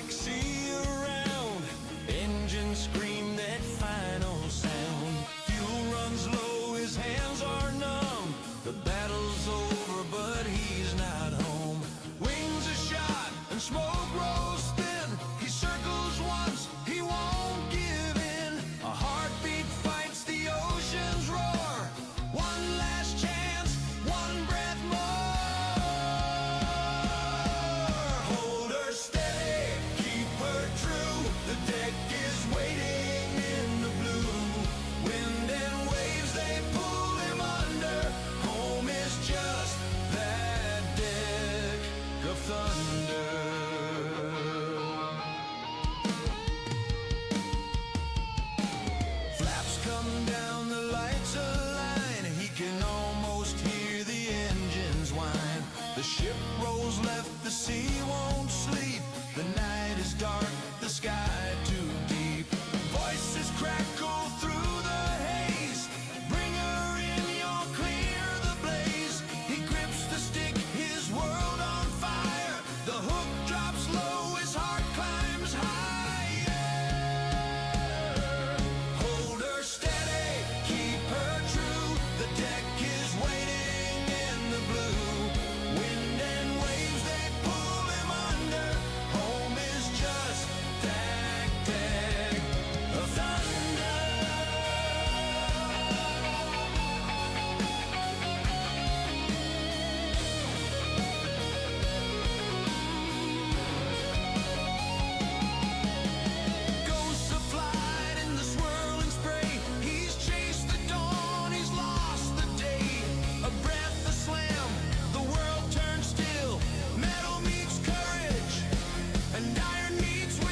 See around, engines scream that final sound. Fuel runs low, his hands are numb. The battle's over, but he's not home. Wings are shot and smoke rolls thin. He circles once, he won't give in. A heartbeat fights the ocean's roar. One last chance, one breath more. Hold her steady, her true. The deck is waiting in the blue. Wind and waves, they pull him under. Home is just that deck of thunder. Flaps come down, the lights align. He can almost hear the engines whine. The ship rolls left, the sea won't sleep. The night is dark, the sky too deep. Voices crackle through the haze. Bring her in, you'll clear the blaze. He grips the stick, his world on fire. The hook drops low, his heart climbs higher. Hold her steady, keep her true. The deck is waiting in the blue. Wind and waves, they pull him under. Home is just that deck of thunder. Ghosts of flight in the swirling spray. He's chased the dawn, he's lost the day. A breath, a slam, the world turns still. Metal meets courage, and iron meets will.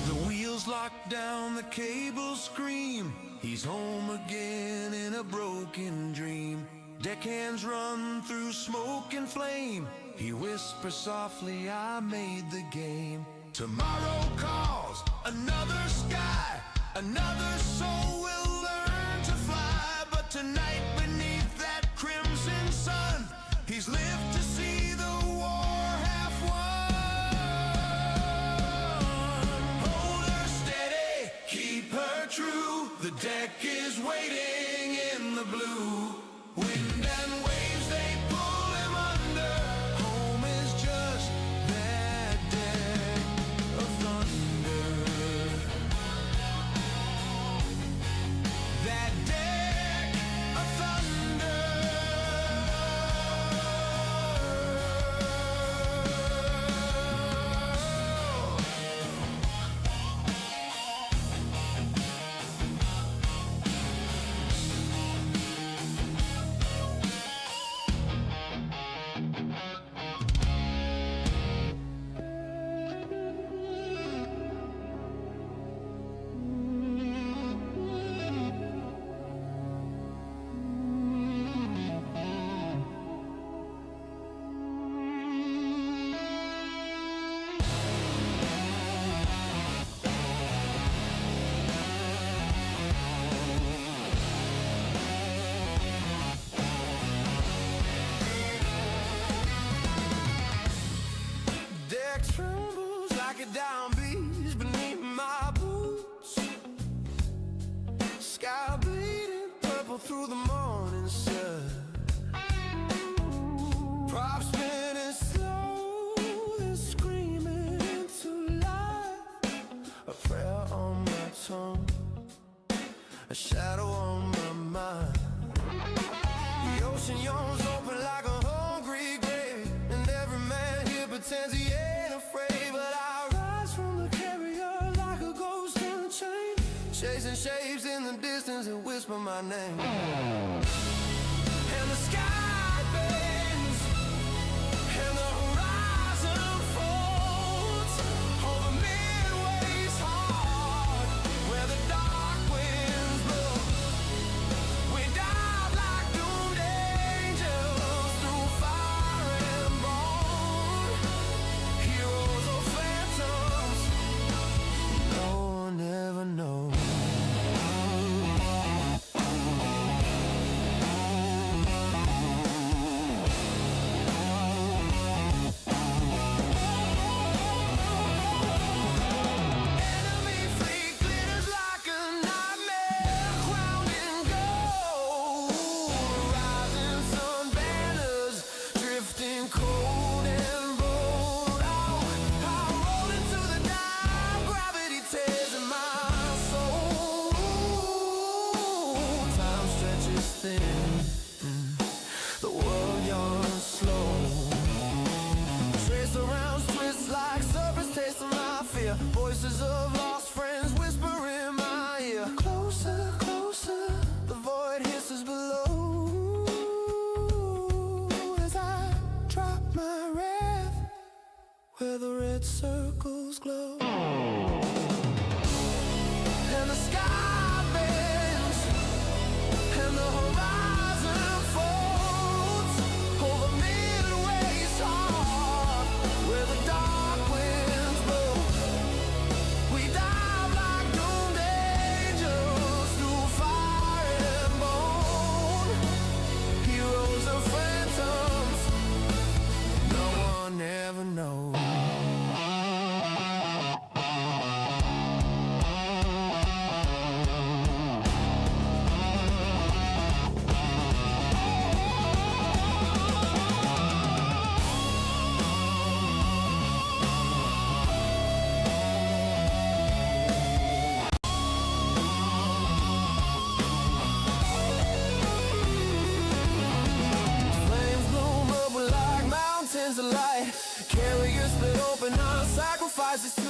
The wheels lock down, the cables scream. He's home again in a broken dream. Deckhands run through smoke and flame. He whispers softly, I made the game. Tomorrow calls, another sky. Another soul will learn to fly. But tonight beneath that crimson sun, he's lived to see the war half won. Hold her steady, keep her true. The deck is waiting in the blue. Wind and waves, they pull him under. Home is just that deck of thunder. That deck of thunder. Like a down beast beneath my boots. Sky bleeding purple through the morning sun. Prop spinning slow, then screaming into life. A prayer on my tongue, a shadow on my mind. The ocean yawns open like a hungry grave, and every man here pretends he ain't afraid, but I winds that whisper my name. And the sky bends, and the horizon folds over Midway's heart, where the dark winds blow. We dive like doomed angels through fire and bone, heroes or phantoms, no one ever knows. Enemy fleet glitters like a nightmare, crowned in gold. Rising sun banners, drifting cold and bold. Oh, I roll into the dive, gravity tears in my soul. Time stretches thin, the world yawns slow. Trace around twists like serpents tasting my fear. Voices of lost friends whisper in my ear. Closer, closer, the void hisses below. As I drop my breath, where the red circles glow. And the sky bends, and the horizon folds over Midway's heart, where the dark winds blow. We dive like doomed angels through fire and bone, heroes and phantoms, no one ever knows. Flames bloom up like mountains of light. Carriers split open, our sacrifices tonight.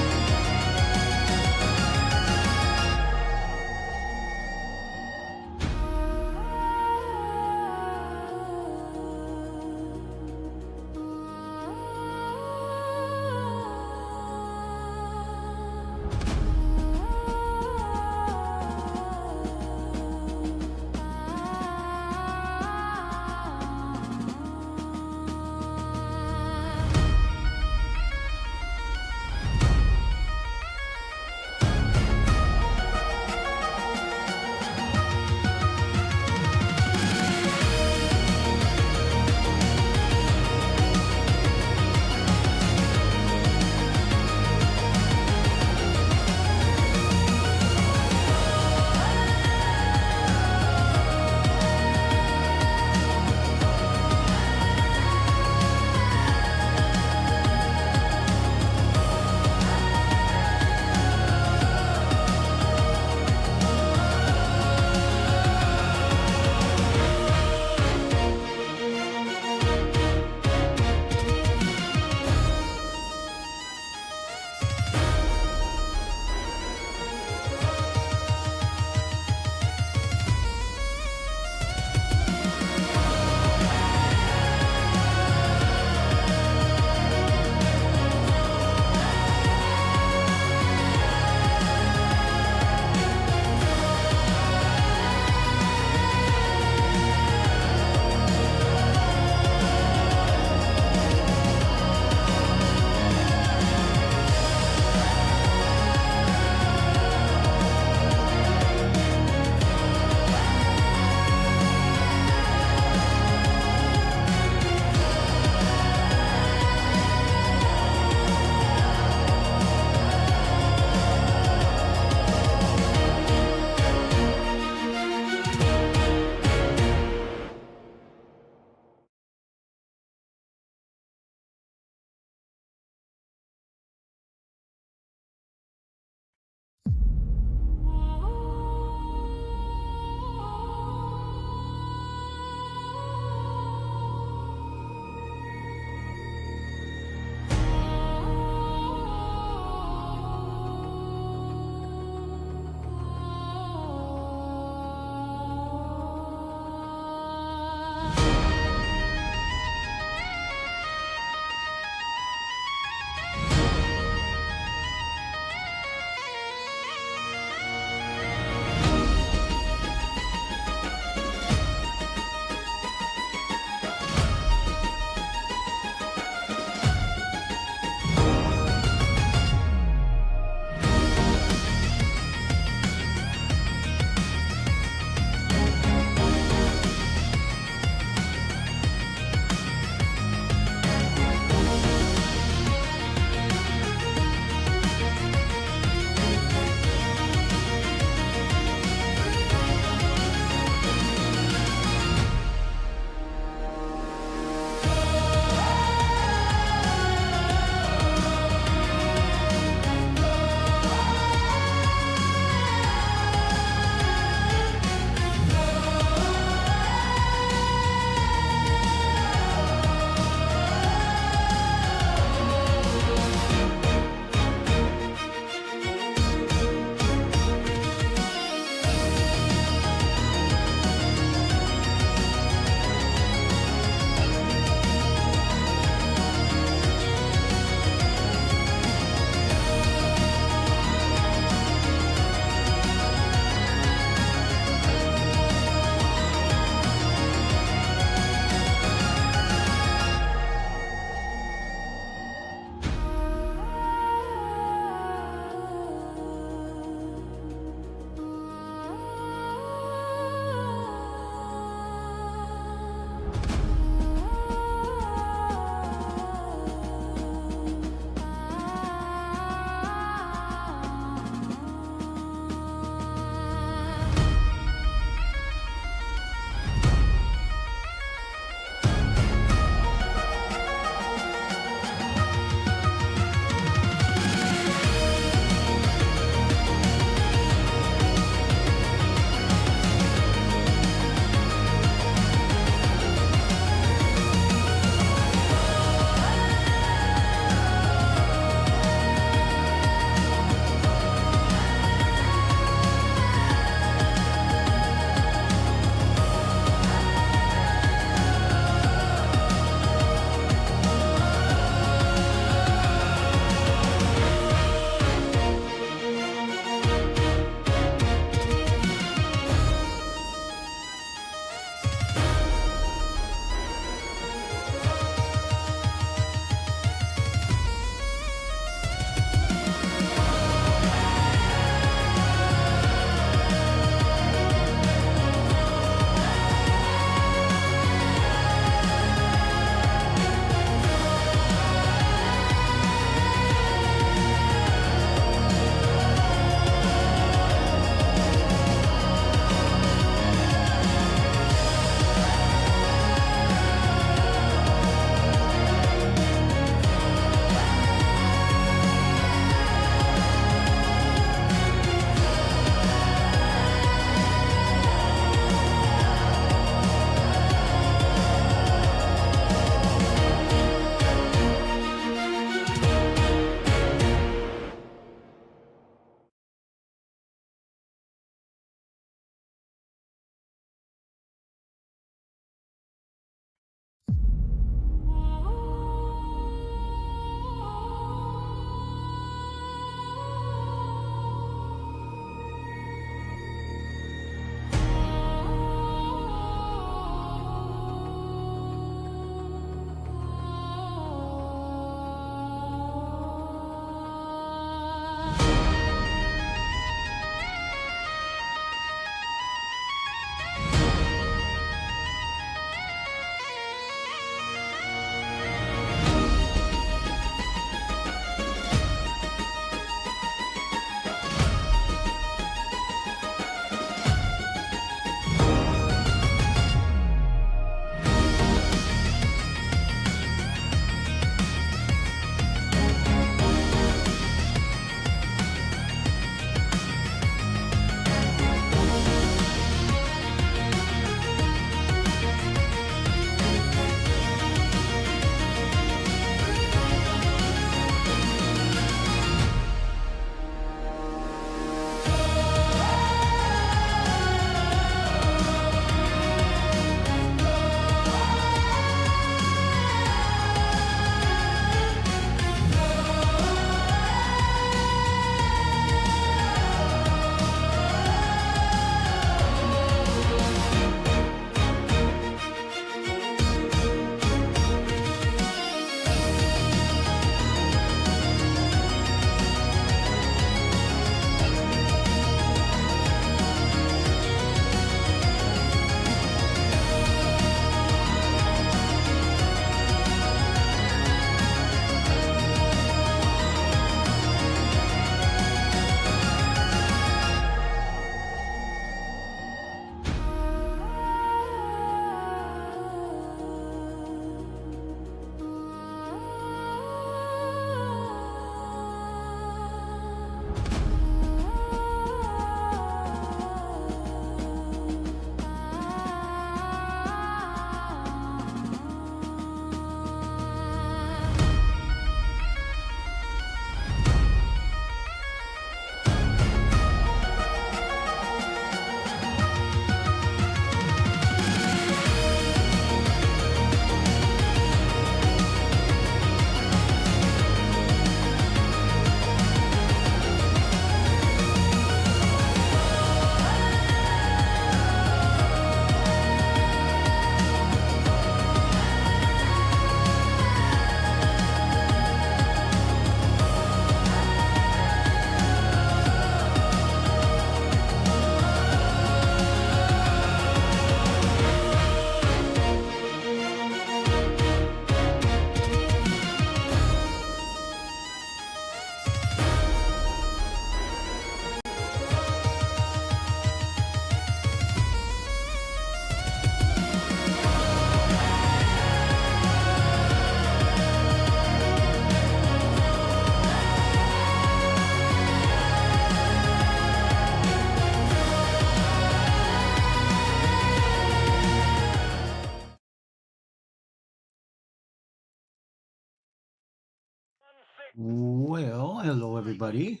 Well, hello everybody.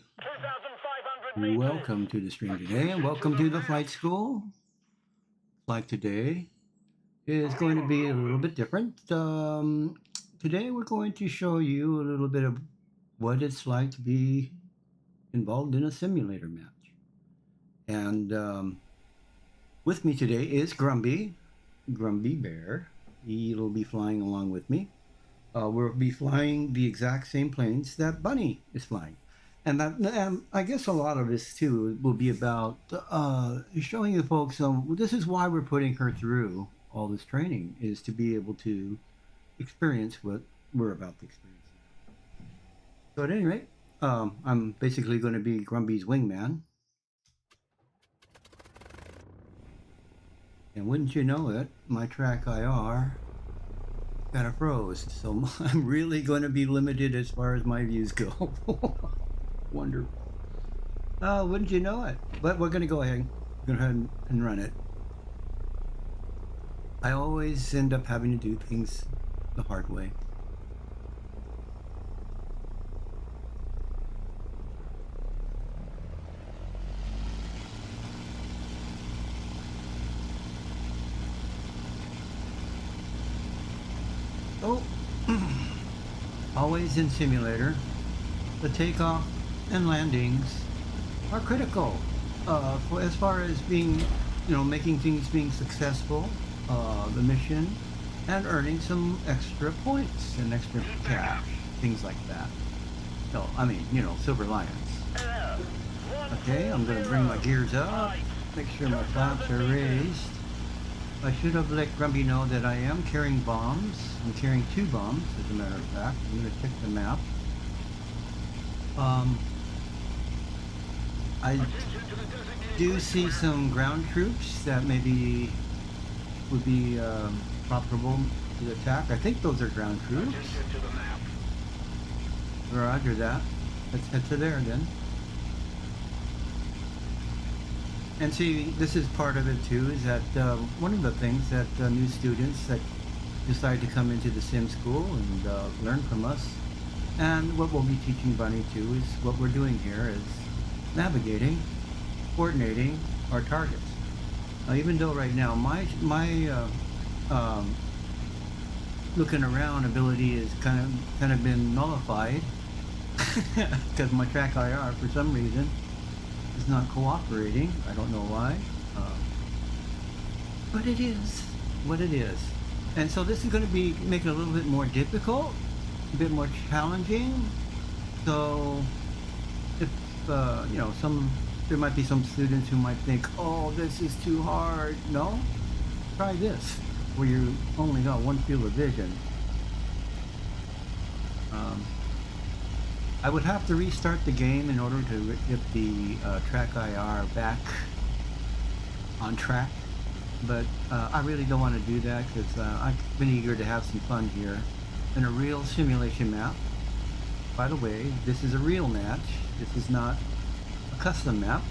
Welcome to the stream today and welcome to the flight school. Like today is going to be a little bit different. Today we're going to show you a little bit of what it's like to be involved in a simulator match. And with me today is Grumpy Bear. He'll be flying along with me. We'll be flying the exact same planes that Bunny is flying. And I guess a lot of this too will be about showing you folks. This is why we're putting her through all this training, is to be able to experience what we're about to experience. So at any rate, I'm basically going to be Grumpy's wingman. And wouldn't you know it, my track IR kind of froze. So I'm really going to be limited as far as my views go. Wonderful. Wouldn't you know it? But we're going to go ahead and run it. I always end up having to do things the hard way. Oh, always in simulator, the takeoff and landings are critical as far as being, making things being successful, the mission, and earning some extra points and extra cash, things like that. So, I mean, silver lions. Okay, I'm going to bring my gears up, make sure my flaps are raised. I should have let Grumpy know that I am carrying bombs. I'm carrying 2 bombs, as a matter of fact. I'm going to check the map. I do see some ground troops that maybe would be profitable to attack. I think those are ground troops. Roger that. Let's head to there then. And see, this is part of it too, is that one of the things that new students that decide to come into the sim school and learn from us, and what we'll be teaching Bunny too, is what we're doing here is navigating, coordinating our targets. Even though right now my looking around ability is kind of been nullified because my track IR for some reason is not cooperating. I don't know why, but it is what it is. And so this is going to be making it a little bit more difficult, a bit more challenging. So if there might be some students who might think, oh, this is too hard. No, try this, where you only got one field of vision. I would have to restart the game in order to get the track IR back on track, but I really don't want to do that because I've been eager to have some fun here in a real simulation map. By the way, this is a real match. This is not a custom map.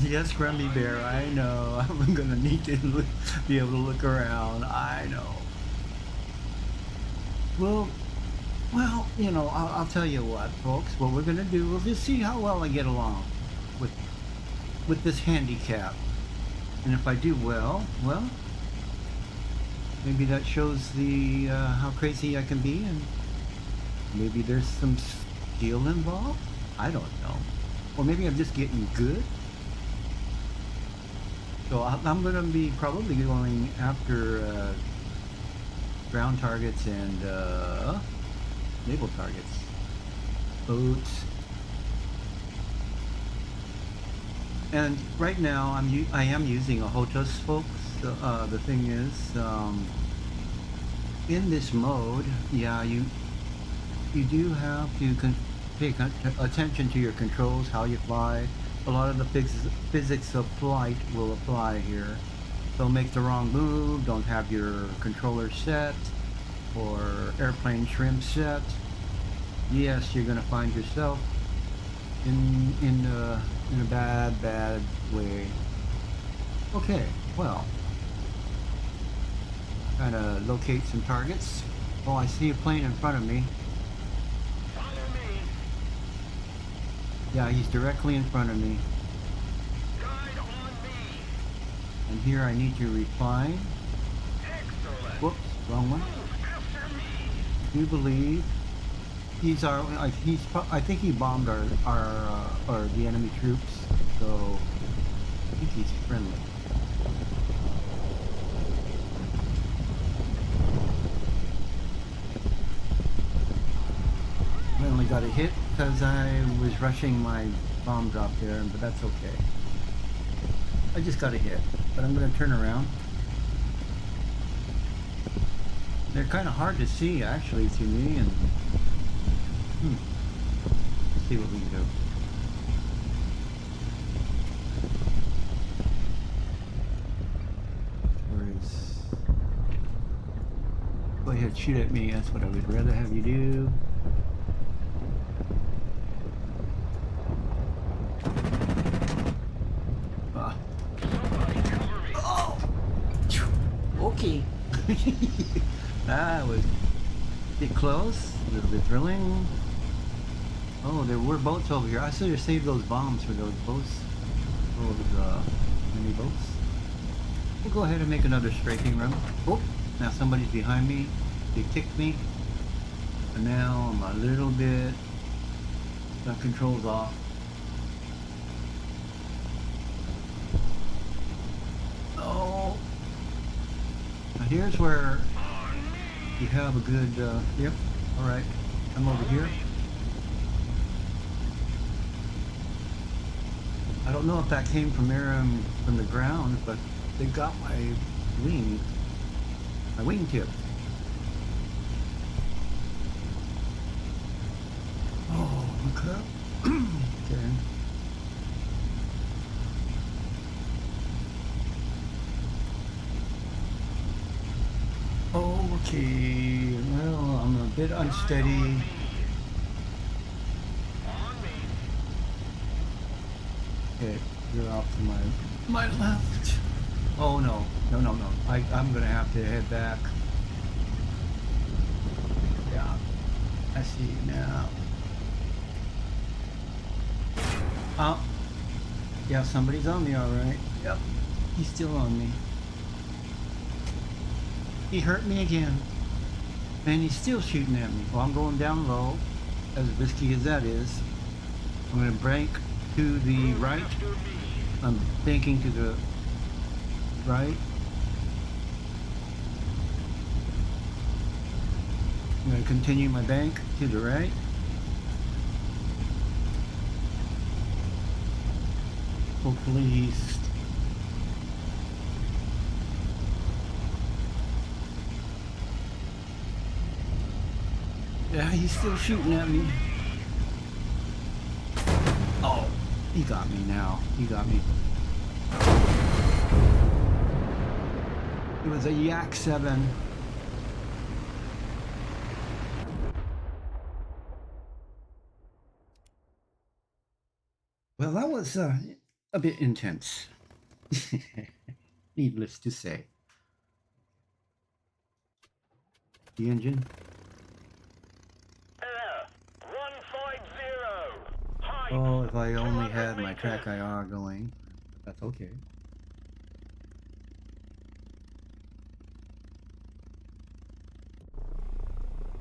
Yes, Grumpy Bear, I know. I'm gonna need to be able to look around. I know. Well, I'll tell you what, folks. What we're gonna do, we'll just see how well I get along with this handicap, and if I do well, maybe that shows the how crazy I can be, and maybe there's some skill involved. I don't know, or maybe I'm just getting good. So I'm gonna be probably going after ground targets and naval targets, boats. And right now I am using a HOTAS, folks. The thing is, in this mode, yeah, you do have to pay attention to your controls, how you fly. A lot of the physics of flight will apply here. Don't make the wrong move, don't have your controller set or airplane trim set. Yes, you're gonna find yourself in a bad way. Okay, well, trying to locate some targets. Oh, I see a plane in front of me. Follow me. Yeah, he's directly in front of me. Guide on me. And here I need to recline. Excellent. Whoops, wrong one. Move after me. Do you believe he's our? I think he bombed our or the enemy troops. So I think he's friendly. I only got a hit because I was rushing my bomb drop there, but that's okay. I just got a hit, but I'm going to turn around. They're kind of hard to see actually to me, and let's see what we can do. Where is? Go ahead, shoot at me. That's what I would rather have you do. Oh, okay. That was a bit close, a little bit thrilling. Oh, there were boats over here. I should have saved those bombs for those boats. Those mini boats. We'll go ahead and make another strafing run. Oh, now somebody's behind me. They ticked me. And now I'm a little bit... That control's off. Oh. Now here's where you have a good, yep, alright. I'm over here. I don't know if that came from air from the ground, but they got my wingtip. Oh, okay. Okay. Okay, well, I'm a bit unsteady. Okay, you're off to my left. Oh no, no. I'm gonna have to head back. Yeah, I see you now. Oh, yeah, somebody's on me, all right. Yep, he's still on me. He hurt me again, and he's still shooting at me. Well, I'm going down low, as risky as that is. I'm gonna brake to the right. I'm banking to the right. I'm going to continue my bank to the right. Hopefully he's... Yeah, he's still shooting at me. Oh, he got me now. He got me. It was a Yak 7. Well, that was a bit intense. Needless to say. The engine. Air 150. Height. Oh, if I only had my track IR going. That's okay.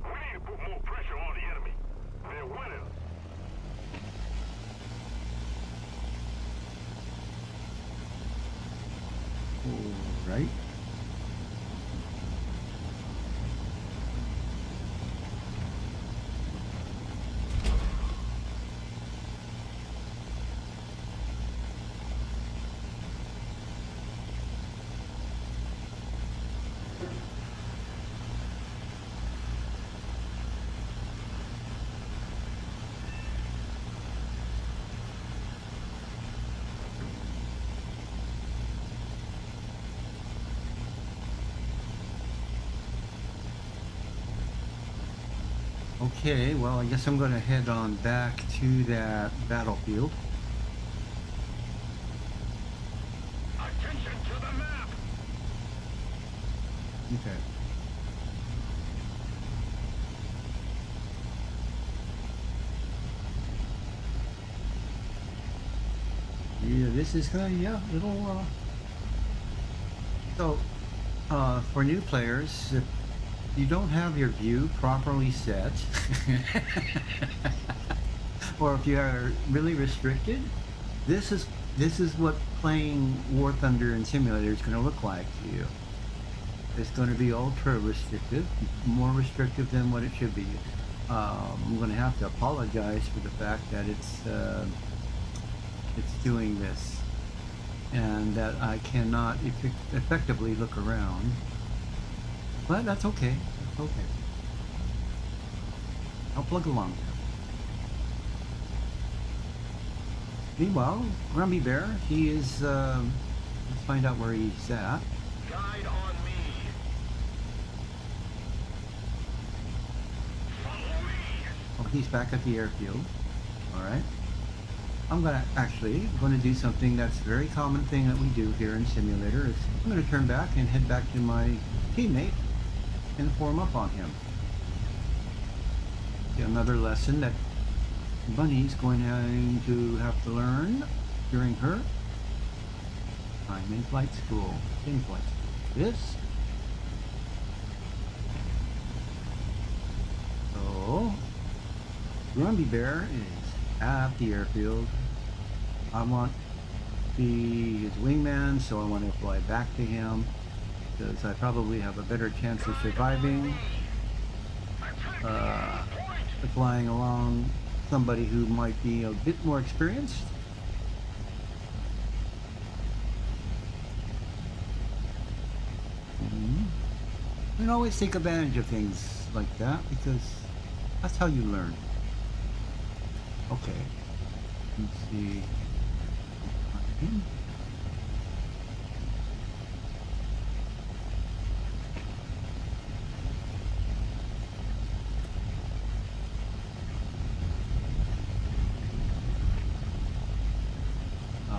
We need to put more pressure on the enemy. They're winners. All right. Okay, well, I guess I'm going to head on back to that battlefield. Attention to the map. Okay. Yeah, this is gonna, yeah, it'll, so, for new players, if you don't have your view properly set, or if you are really restricted, this is this is what playing War Thunder and Simulator is going to look like to you. It's going to be ultra restrictive, more restrictive than what it should be. I'm going to have to apologize for the fact that it's doing this, and that I cannot effectively look around. But that's okay. That's okay. I'll plug along. Meanwhile, Grumpy Bear, he is, let's find out where he's at. Guide on me. Follow me. Oh, he's back at the airfield. Alright. I'm gonna do something that's a very common thing that we do here in Simulator. Is I'm gonna turn back and head back to my teammate and form up on him. Another lesson that Bunny's going to have to learn during her time in flight school. In flight school. This. So, Grumpy Bear is at the airfield. I want to be his wingman, so I want to fly back to him because I probably have a better chance of surviving flying along somebody who might be a bit more experienced. And always take advantage of things like that because that's how you learn. Okay. Let's see.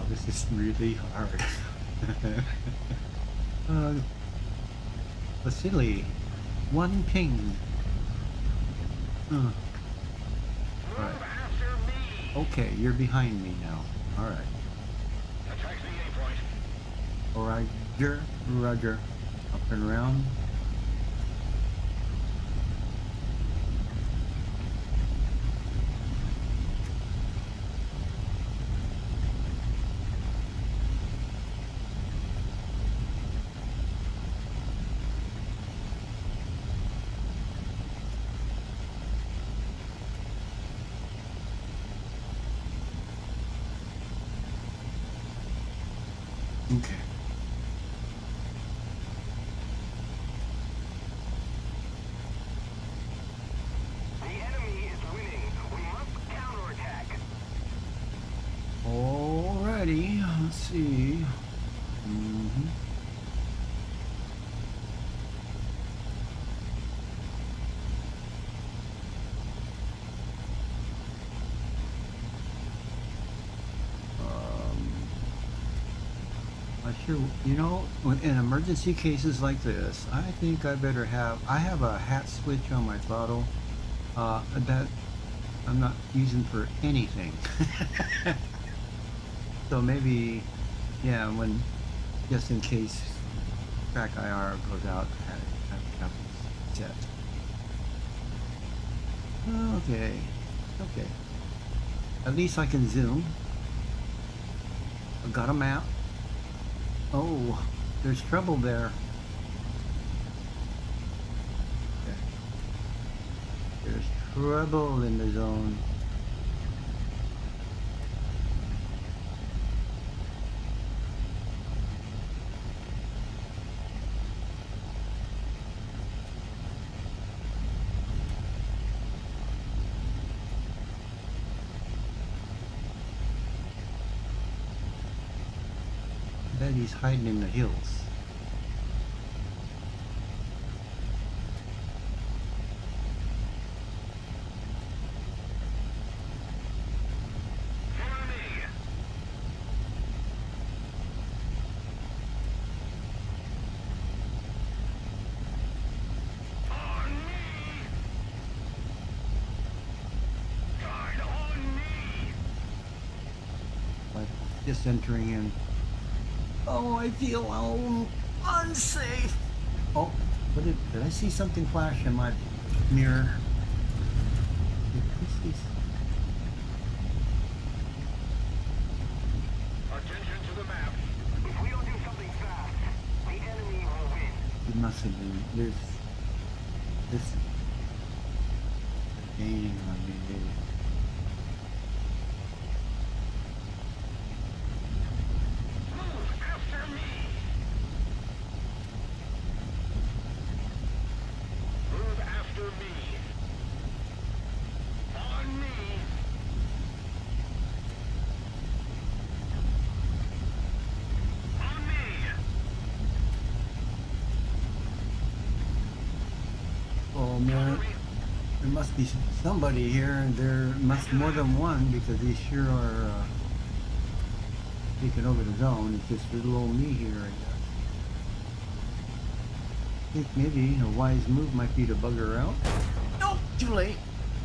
This is really hard. Vasily, one ping. Alright. Okay, you're behind me now. Alright. Roger, Roger. Up and around. Okay. The enemy is winning. We must counterattack. Alrighty, let's see. Sure, you know, in emergency cases like this, I think I better I have a hat switch on my throttle that I'm not using for anything. So maybe, yeah, just in case track IR goes out, have it set. Okay, okay. At least I can zoom. I've got a map. Oh, there's trouble there. Okay. There's trouble in the zone. Bet he's hiding in the hills. just entering in. Oh, I feel unsafe. Oh, did I see something flash in my mirror? Did I see? Attention to the map. If we don't do something fast, the enemy will win. It must have been. There's this gaining on me. Move after me. Move after me. On me. On me. Oh man, there must be somebody here, and there must more than one because these sure are taking over the zone. It's just little old me here, I guess. I think maybe a wise move might be to bugger out. Nope, too late.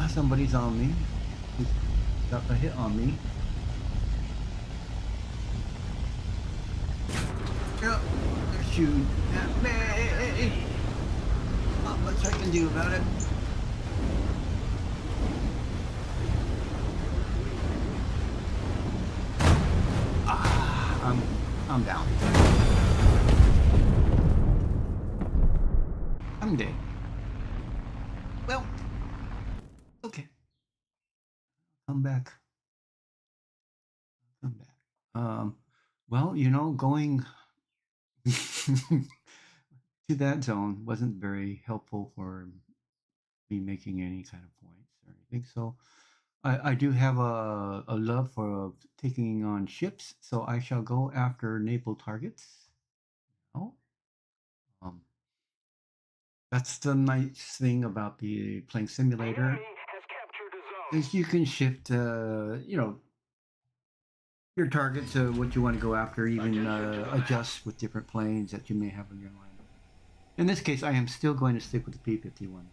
Somebody's on me. He's got a hit on me. Yep, they're shooting at me. Not much I can do about it. I'm down. I'm dead. Well, okay. Come back. Come back. Well, you know, going to that zone wasn't very helpful for me making any kind of points or anything. So I do have a love for taking on ships, so I shall go after naval targets. Oh, um, that's the nice thing about the playing simulator Enemy has captured a zone. is you can shift, you know, your target to what you want to go after, even adjust with different planes that you may have in your lineup. In this case, I am still going to stick with the P-51.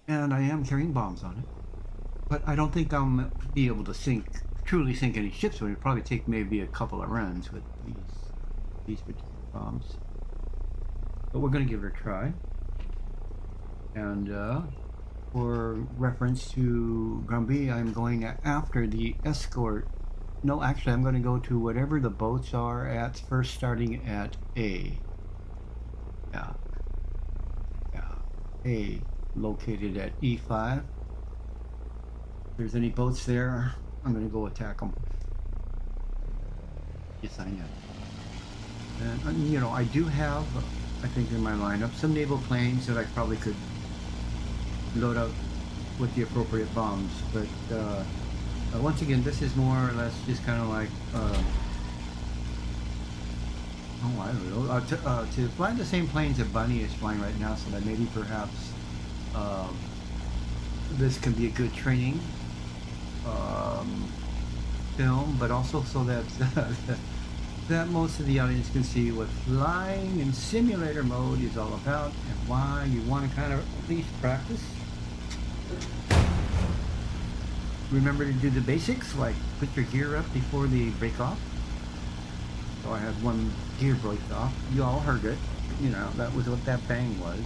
And I am carrying bombs on it, but I don't think I'll be able to truly sink any ships. It would probably take maybe a couple of runs with these particular bombs. But we're going to give it a try. And for reference to Gumby, I'm going after the escort. No, actually, I'm going to go to whatever the boats are at first, starting at A. Yeah. A, located at E5. If there's any boats there, I'm going to go attack them. Yes, I am. And, you know, I do have, I think in my lineup, some naval planes that I probably could load up with the appropriate bombs. But once again, this is more or less just kind of like, I don't know, to fly the same planes that Bunny is flying right now, so that maybe perhaps this can be a good training film, but also so that that most of the audience can see what flying in simulator mode is all about and why you want to kind of at least practice. Remember to do the basics, like put your gear up before they break off. So I had one gear break off. You all heard it. You know, that was what that bang was.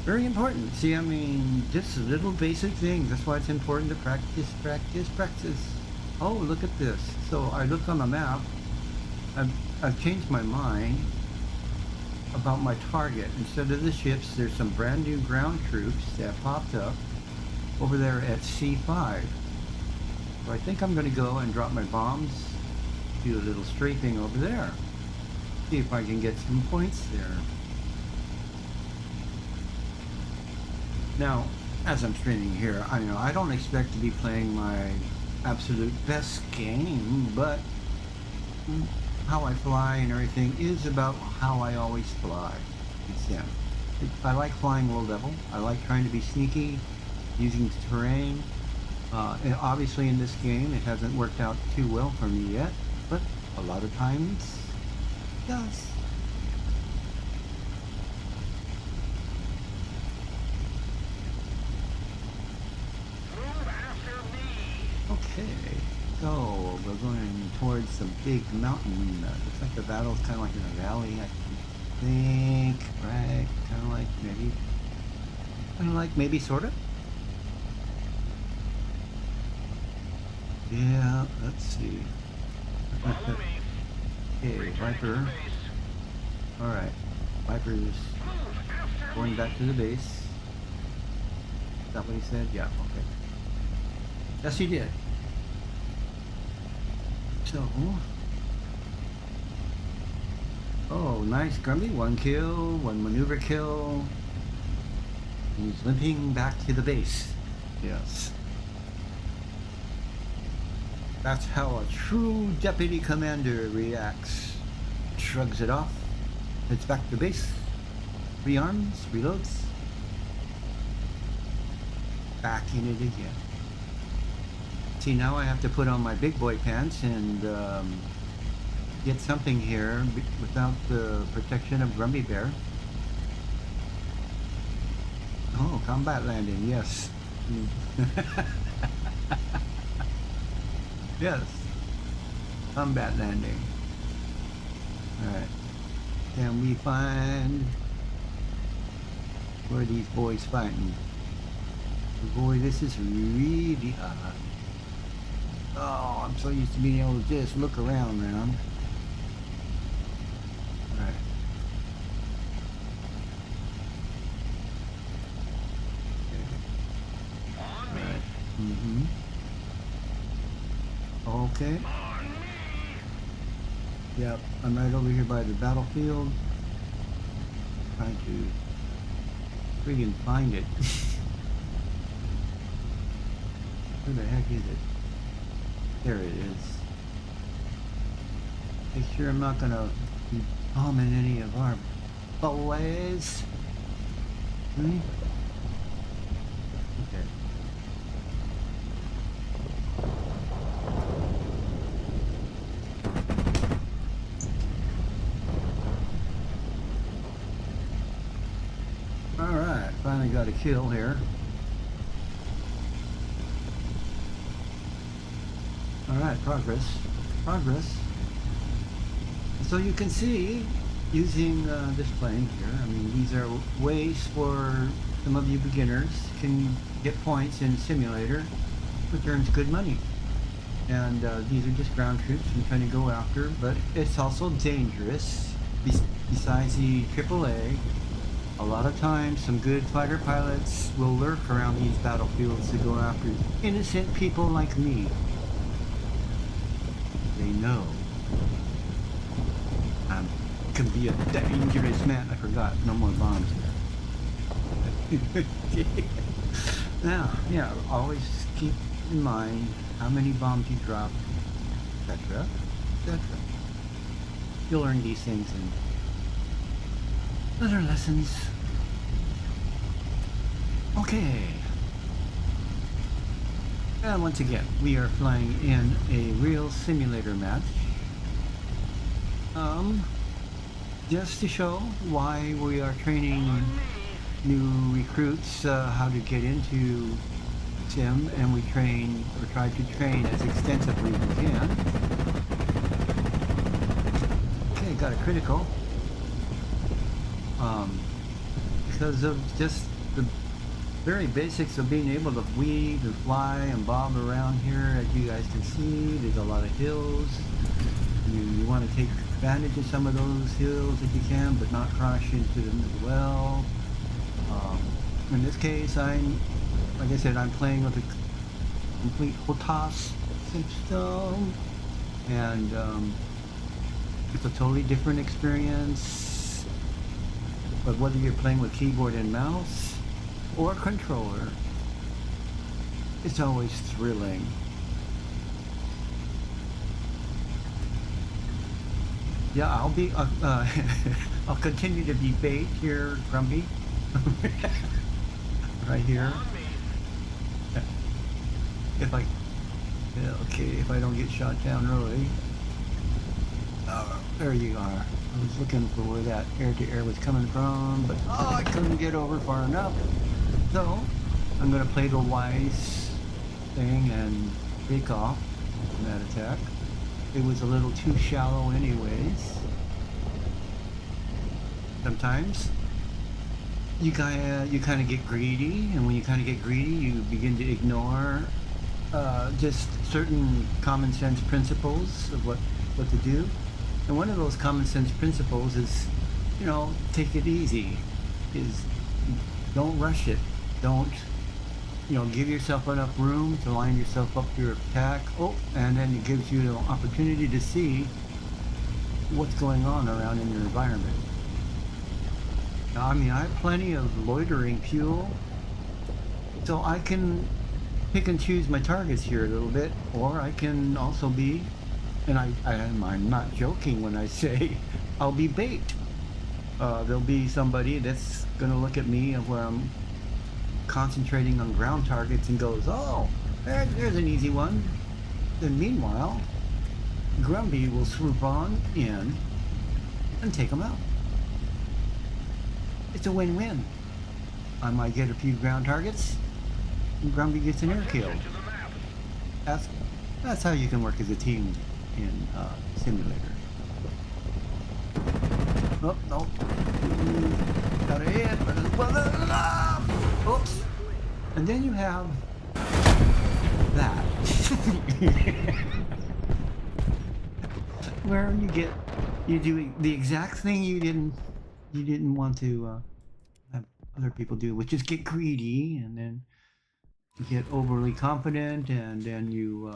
Very important. See, I mean, just little basic things. That's why it's important to practice, practice, practice. Oh, look at this. So I looked on the map. I've changed my mind about my target. Instead of the ships, there's some brand new ground troops that popped up over there at C5. So I think I'm going to go and drop my bombs, do a little strafing over there. See if I can get some points there. Now, as I'm streaming here, I know I don't expect to be playing my absolute best game, but how I fly and everything is about how I always fly. I like flying low level. I like trying to be sneaky, using the terrain. And obviously in this game it hasn't worked out too well for me yet, but a lot of times it does. going towards some big mountain. Looks like the battle's kind of like in a valley, I think, right? Kind of like maybe, sort of. Yeah, let's see. Okay, Viper. Alright, Viper's going back to the base. Is that what he said? Yeah, okay. Yes, he did. So, oh, nice Grumpy. 1 kill, 1 maneuver kill. He's limping back to the base. Yes. That's how a true deputy commander reacts. Shrugs it off, heads back to base, rearms, reloads, back in it again. See, now I have to put on my big boy pants and get something here without the protection of Grumpy Bear. Oh, combat landing, yes. Yes, combat landing. Alright, can we find where these boys fighting? Boy, this is really hard. Oh, I'm so used to being able to just look around. Alright. Alright. Okay. Yep, I'm right over here by the battlefield. Trying to friggin' find it. Where the heck is it? There it is. Make sure I'm not gonna be bombing any of our boys. Okay. Alright, finally got a kill here. Alright, progress. So you can see, using this plane here, I mean, these are ways for some of you beginners can get points in simulator, which earns good money. And these are just ground troops I'm trying to go after, but it's also dangerous. Besides the AAA, a lot of times some good fighter pilots will lurk around these battlefields to go after innocent people like me. They know I can be a dangerous man. I forgot, no more bombs here. Now, yeah, always keep in mind how many bombs you drop, etc., etc. You'll learn these things in other lessons. Okay. And once again, we are flying in a real simulator match. Just to show why we are training new recruits how to get into sim, and we train or try to train as extensively as we can. Okay, got a critical. Because of just the very basics of being able to weave and fly and bob around here. As you guys can see, there's a lot of hills. You want to take advantage of some of those hills if you can, but not crash into them as well. In this case, like I said, I'm playing with a complete HOTAS system, and it's a totally different experience. But whether you're playing with keyboard and mouse or controller, it's always thrilling. Yeah, I'll be I'll continue to be bait here, Grumpy. Right here. If I if I don't get shot down early. There you are. I was looking for where that air-to-air was coming from, but I couldn't get over far enough. So I'm gonna play the wise thing and take off from that attack. it was a little too shallow anyways. Sometimes you kind of get greedy, and when you kind of get greedy, you begin to ignore just certain common sense principles of what to do. And one of those common sense principles is, take it easy. Is don't rush it. Don't, give yourself enough room to line yourself up for your attack. Oh, and then it gives you the opportunity to see what's going on around in your environment. Now, I mean, I have plenty of loitering fuel, so I can pick and choose my targets here a little bit, or I can also be, and I'm not joking when I say I'll be bait. There'll be somebody that's going to look at me where I'm concentrating on ground targets and goes, oh, there's an easy one. Then meanwhile, Grumpy will swoop on in and take them out. It's a win-win. I might get a few ground targets, and Grumpy gets an air kill. That's how you can work as a team in Simulator. Oh, no. Got a hit, but oops. And then you have that. Where you do the exact thing you didn't want to have other people do, which is get greedy, and then you get overly confident, and then you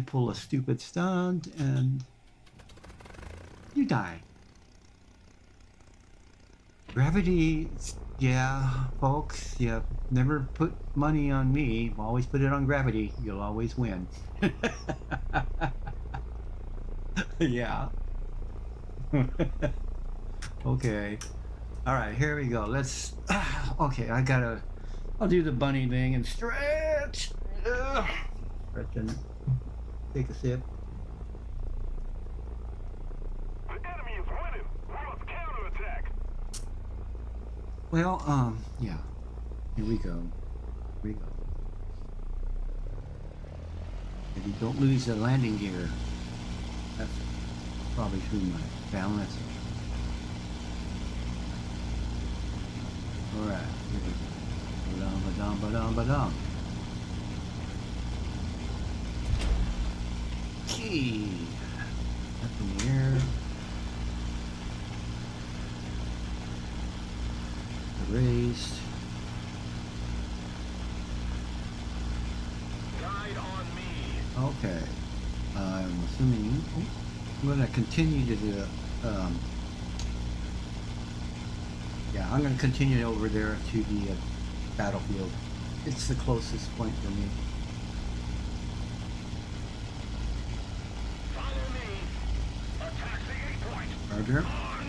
pull a stupid stunt and you die. Gravity, yeah, folks, yeah, never put money on me. Always put it on gravity. You'll always win. Yeah. Okay. All right, here we go. Let's. Okay, I'll do the bunny thing and stretch. Stretch and take a sip. The enemy is winning. We must counterattack. Well, yeah. Here we go. If you don't lose the landing gear, that's probably through my balance. Alright, here we go. Ba-dum. Key. Up in the air. Erased. Guide on me. Okay. I'm assuming I'm going to continue to do yeah, I'm going to continue over there to the battlefield. It's the closest point for me. Follow me. Attack the 8 point. Right here. On me.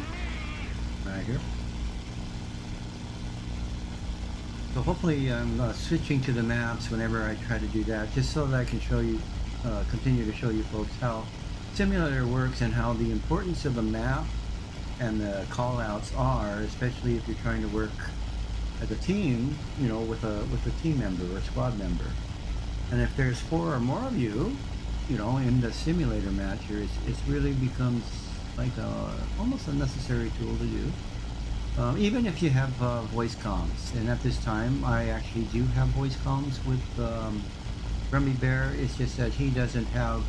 Right here. So hopefully I'm switching to the maps whenever I try to do that, just so that I can show you, continue to show you folks how Simulator works and how the importance of the map and the call-outs are, especially if you're trying to work as a team, with a team member or a squad member. And if there's 4 or more of you, in the simulator match here, it really becomes like almost a necessary tool to do. Even if you have voice comms, and at this time I actually do have voice comms with Grumpy Bear. It's just that he doesn't have,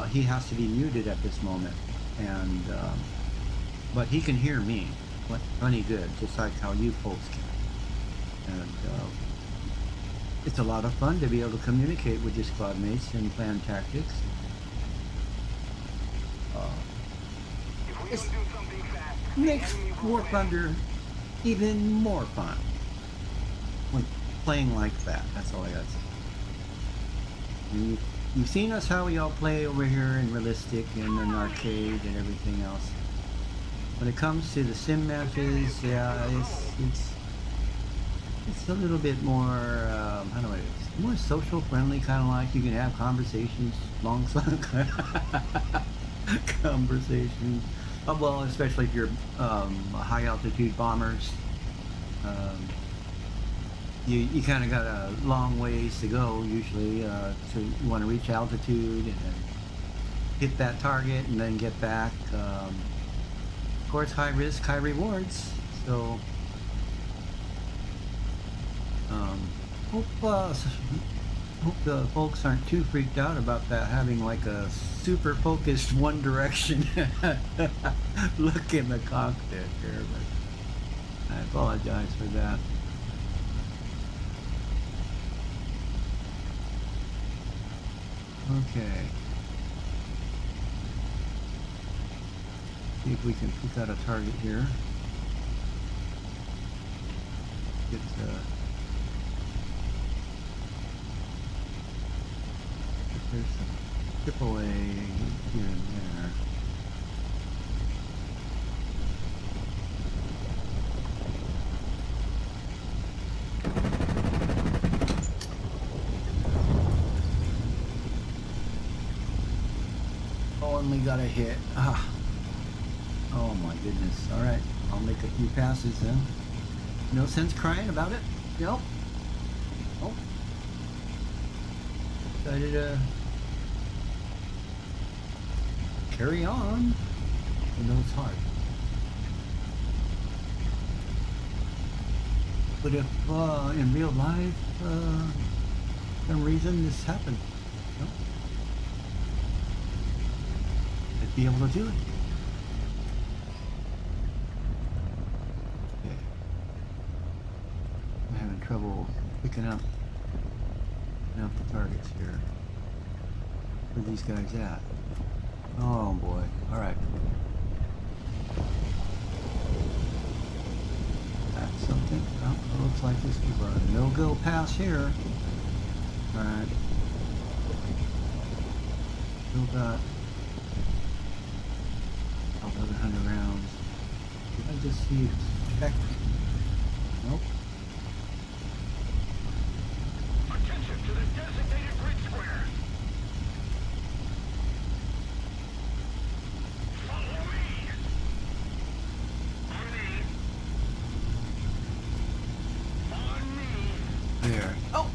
he has to be muted at this moment, and but he can hear me plenty good, just like how you folks can. And it's a lot of fun to be able to communicate with your squad mates and plan tactics. It makes War Thunder even more fun when playing like that. That's all I gotta say. You've seen us how we all play over here in Realistic and in Arcade and everything else. When it comes to the sim matches, yeah, it's a little bit more, how do I say, more social friendly, kind of like you can have conversations, long conversations. Well, especially if you're high altitude bombers. you kind of got a long ways to go usually to you want to reach altitude and then hit that target and then get back. Of course, high risk, high rewards. So um, hope hope the folks aren't too freaked out about that having like a super focused one direction look in the cockpit here, but I apologize for that. Okay. See if we can pick out a target here. Get there's some AAA here and there. Only got a hit. Ah. Oh my goodness. Alright, I'll make a few passes then. No sense crying about it? Nope. Oh. Decided to carry on. I know it's hard. But if in real life, for some reason this happened, you know, I'd be able to do it. Okay. I'm having trouble picking up the targets here. Where are these guys at? Oh boy. Alright. That's something. Oh, it looks like this is a no-go pass here. Alright. Still got 1,100 rounds. Did I just see it check? Nope. Attention to the designated grid square. Follow me. On me. On me. There. Oh!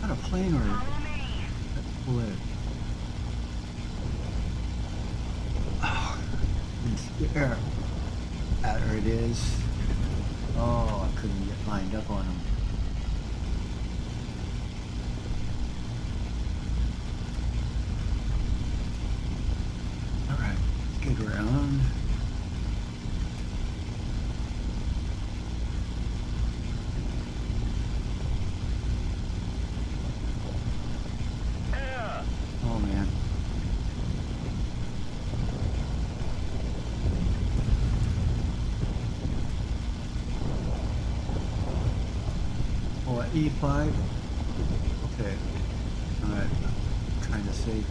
Not a plane or Follow me. that's blue. Oh, there. There it is. Oh, I couldn't get lined up on him. Alright, let's get around. Oh man. Oh, at E5? Okay. Alright. Kind of safe.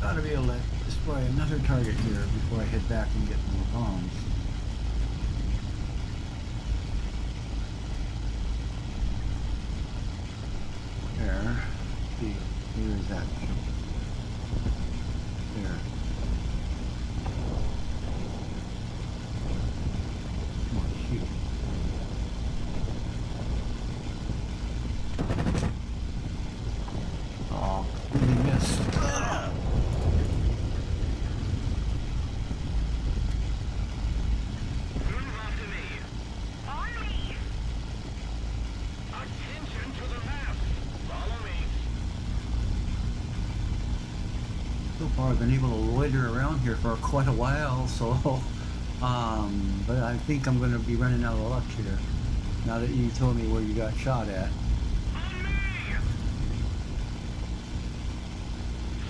Gotta be able to destroy another target here before I head back and get more bombs. There. See, where is that? There. Come on, shoot. Oh, completely missed. Move onto me. On me. Attention to the map. Follow me. So far I've been able to loiter around here for quite a while, so but I think I'm going to be running out of luck here now that you told me where you got shot at. On me.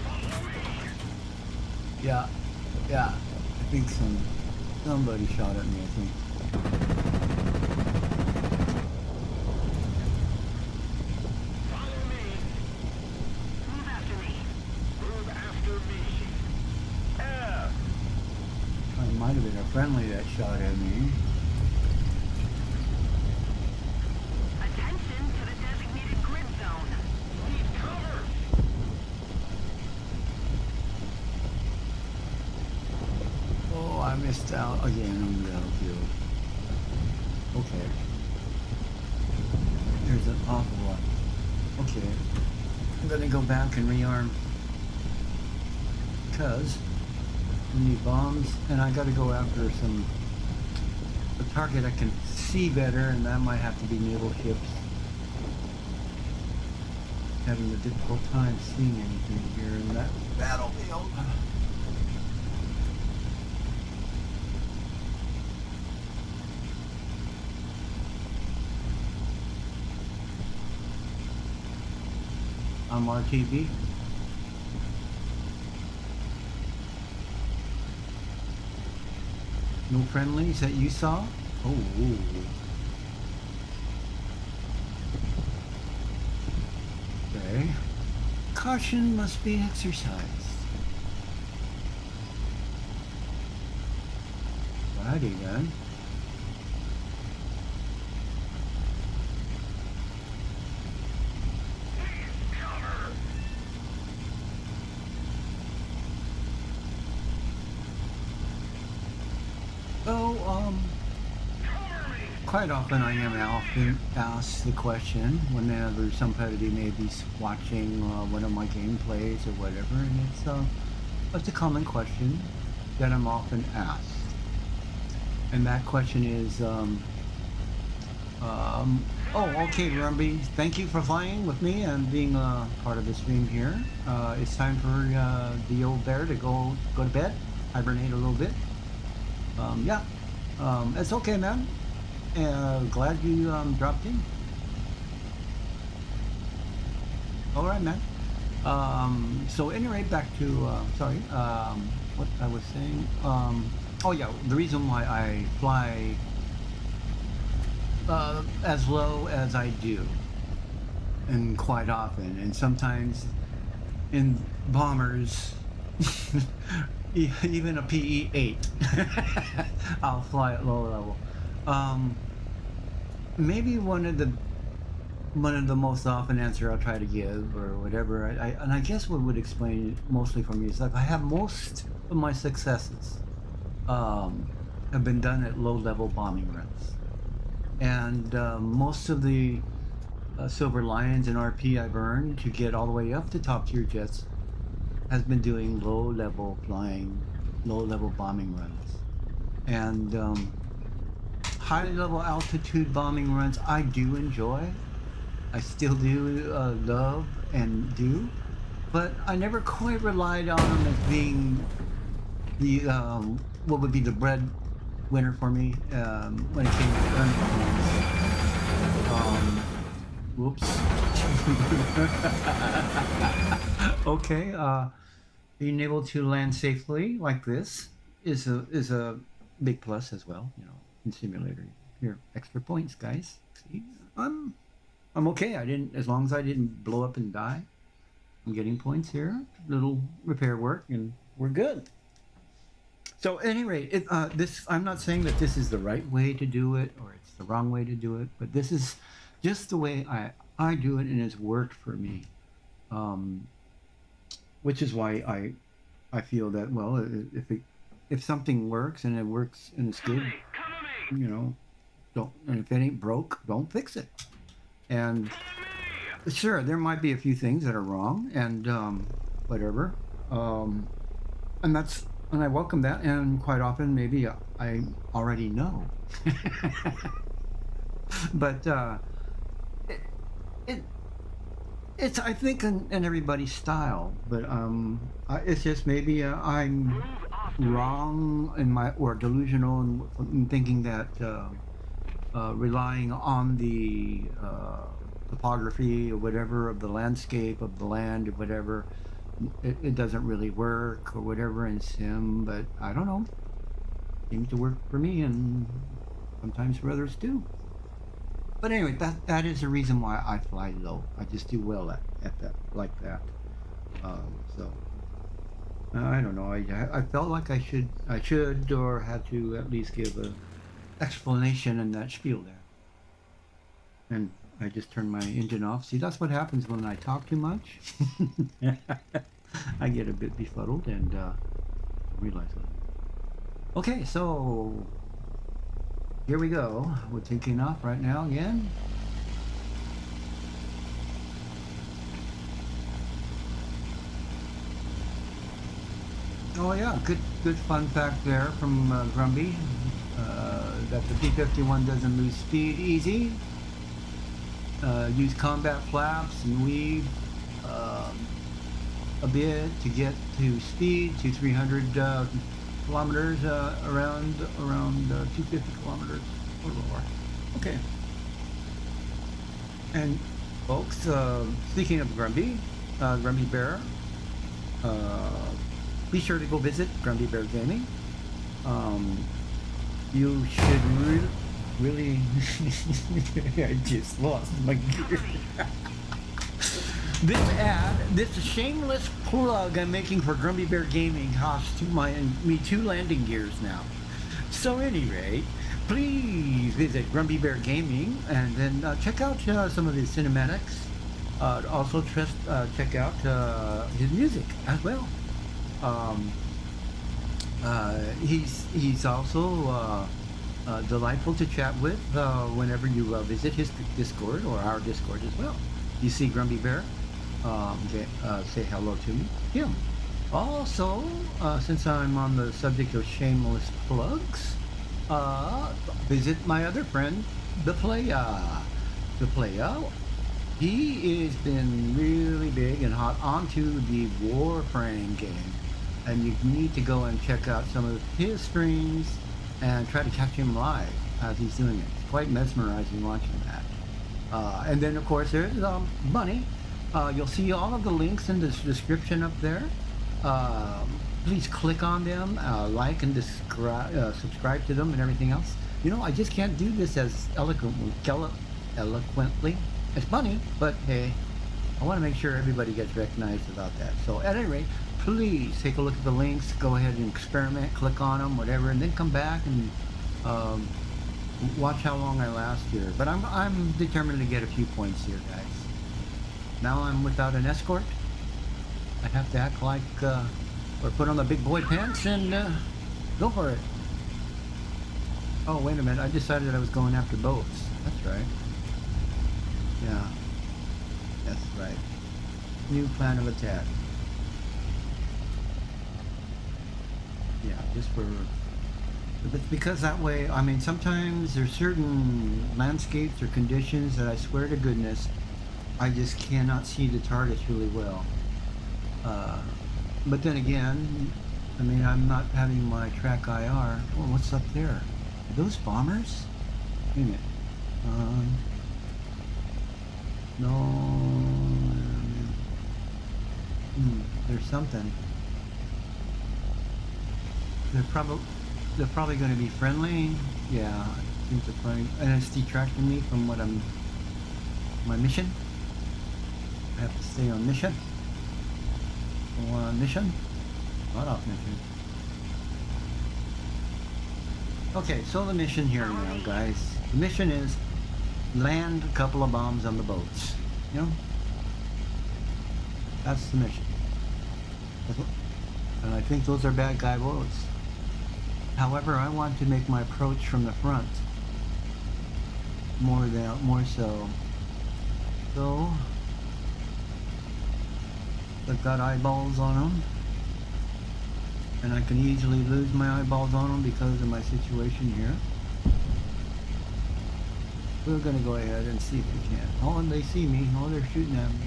Follow me. Yeah, I think somebody shot at me, I think. Follow me. Move after me. Move after me. It might have been a friendly that shot at me. Attention to the designated grid zone. Need cover. Oh, I'm missed out again on the battlefield. Okay. There's an awful lot. Okay. I'm gonna go back and rearm. Because we need bombs, and I gotta go after a target I can see better, and that might have to be naval ships. Having a difficult time seeing anything here in that battlefield. I'm RTB. No friendlies that you saw? Oh. Okay. Caution must be exercised. Righty then. Quite often I am often asked the question whenever somebody may be watching one of my gameplays or whatever, and it's a common question that I'm often asked. And that question is, oh, okay, Rumby, thank you for flying with me and being part of the stream here. It's time for the old bear to go to bed, hibernate a little bit. Yeah, it's okay, man. Glad you dropped in. All right, man. So anyway, back to what I was saying. Oh yeah, the reason why I fly as low as I do, and quite often, and sometimes in bombers, even a PE-8, I'll fly at low level. Maybe one of the most often answer I'll try to give or whatever, and I guess what would explain it mostly for me is like I have most of my successes have been done at low level bombing runs, and most of the Silver Lions and RP I've earned to get all the way up to top tier jets has been doing low level flying, low level bombing runs, and high level altitude bombing runs I do enjoy. I still do love and do, but I never quite relied on them as being the what would be the breadwinner for me when it came to earning. Whoops. Okay. Being able to land safely like this is a big plus as well. You know, in simulator, here extra points, guys. See, I'm okay. I didn't, as long as I didn't blow up and die. I'm getting points here. Little repair work, and we're good. So, at any rate, this I'm not saying that this is the right way to do it or it's the wrong way to do it, but this is just the way I do it, and it's worked for me. Which is why I feel that, well, if something works and it works and it's good, you know, and if it ain't broke, don't fix it. And sure, there might be a few things that are wrong and whatever, and I welcome that, and quite often maybe I already know. But it's I think in everybody's style, but it's just maybe I'm wrong in or delusional in thinking that relying on the topography or whatever of the landscape of the land or whatever, it doesn't really work or whatever in sim. But I don't know, seems to work for me, and sometimes for others too. But anyway, that is the reason why I fly low. I just do well at that, like that. So I don't know. I felt like I should or had to at least give a explanation in that spiel there. And I just turned my engine off. See, that's what happens when I talk too much. I get a bit befuddled and realize that. Okay, so here we go. We're taking off right now again. Oh yeah, good fun fact there from Grumby, that the P-51 doesn't lose speed easy. Use combat flaps and weave um, a bit to get to speed to 300 kilometers around 250 kilometers or lower. Okay. And folks, speaking of Grumpy, Grumpy Bear, uh, be sure to go visit Grumpy Bear Gaming. You should really. I just lost my gear. This shameless plug I'm making for Grumpy Bear Gaming costs me 2 landing gears now. So anyway, please visit Grumpy Bear Gaming and then check out some of his cinematics. Also, check out his music as well. He's also delightful to chat with whenever you visit his Discord or our Discord as well. You see Grumpy Bear, say hello to him. Also, since I'm on the subject of shameless plugs, visit my other friend, the Playa. The Playa, he has been really big and hot onto the Warframe game, and you need to go and check out some of his streams and try to catch him live as he's doing it. It's quite mesmerizing watching that. And then of course there's Bunny. You'll see all of the links in the description up there. Please click on them, like and subscribe to them and everything else. You know, I just can't do this as eloquently as Bunny, but hey, I want to make sure everybody gets recognized about that. So at any rate, please take a look at the links, go ahead and experiment, click on them, whatever, and then come back and watch how long I last here. But I'm determined to get a few points here, guys. Now I'm without an escort. I have to act like, or put on the big boy pants and go for it. Oh, wait a minute, I decided I was going after boats. That's right. Yeah, that's right. New plan of attack. Yeah, just for, but because that way, I mean, sometimes there's certain landscapes or conditions that I swear to goodness, I just cannot see the targets really well. But then again, I mean, I'm not having my track IR. Oh, what's up there? Are those bombers? Wait a minute. No. There's something. They're probably going to be friendly. Yeah, I think they're probably, and it's detracting me from what my mission. I have to stay on mission. Go on mission. Not off mission. Okay, so the mission here now, guys. The mission is land a couple of bombs on the boats. You know? That's the mission. And I think those are bad guy boats. However, I want to make my approach from the front more so. So I've got eyeballs on them, and I can easily lose my eyeballs on them because of my situation here. We're gonna go ahead and see if we can. Oh, and they see me. Oh, they're shooting at me.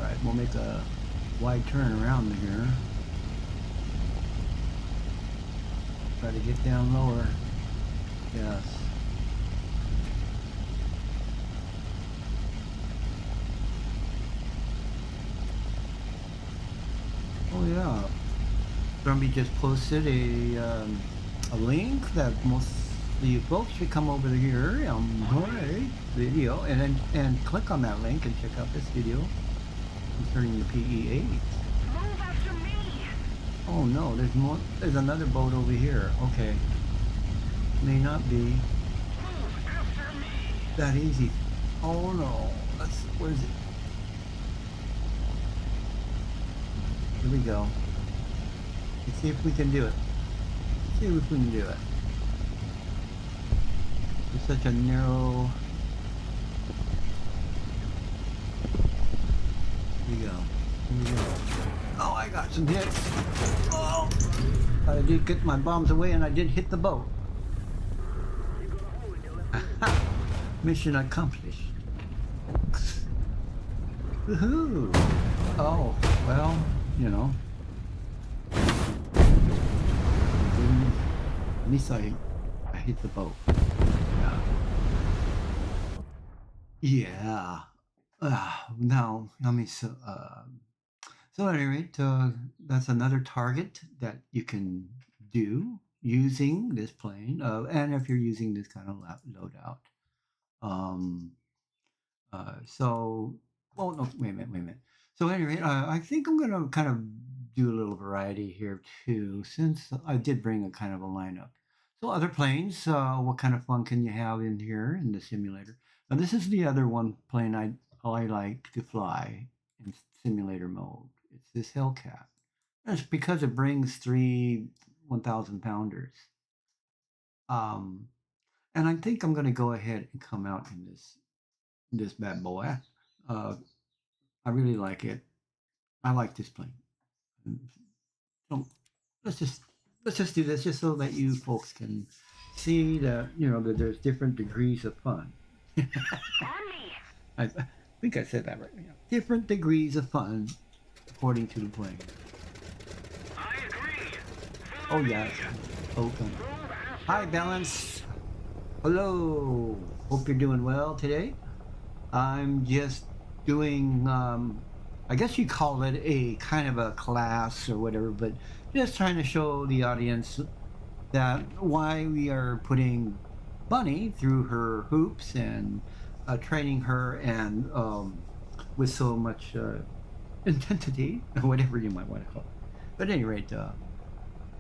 Alright, we'll make a wide turn around here. Try to get down lower. Yes. Oh yeah. Grumpy just posted a link that most of you folks should come over here my video and click on that link and check out this video concerning the PE-8. Move after me. Oh no, there's more. There's another boat over here. Okay. May not be Move after me. that easy. Oh no. Where's it? Here we go. Let's see if we can do it. Let's see if we can do it. It's such a narrow. Here we go. Here we go. Oh, I got some hits. Oh, I did get my bombs away, and I did hit the boat. Mission accomplished. Woohoo! Oh, well, you know. At least I hit the boat. Yeah. Now, let me so at any rate, that's another target that you can do using this plane, and if you're using this kind of loadout. Um, so, well, no, wait a minute. So, anyway, I think I'm going to kind of do a little variety here too, since I did bring a kind of a lineup. So, other planes, what kind of fun can you have in here in the simulator? Now, this is the other one plane I like to fly in simulator mode. It's this Hellcat. That's because it brings 3 1,000 pounders. And I think I'm going to go ahead and come out in this bad boy. I really like it. I like this plane. So let's just do this just so that you folks can see that that there's different degrees of fun. I think I said that right. Different degrees of fun according to the plane. I agree. Oh yes. Okay. Hi, Balance. Hello. Hope you're doing well today. I'm just doing, I guess you call it a kind of a class or whatever, but just trying to show the audience that why we are putting Bunny through her hoops and training her and with so much intensity, or whatever you might want to call it. But at any rate,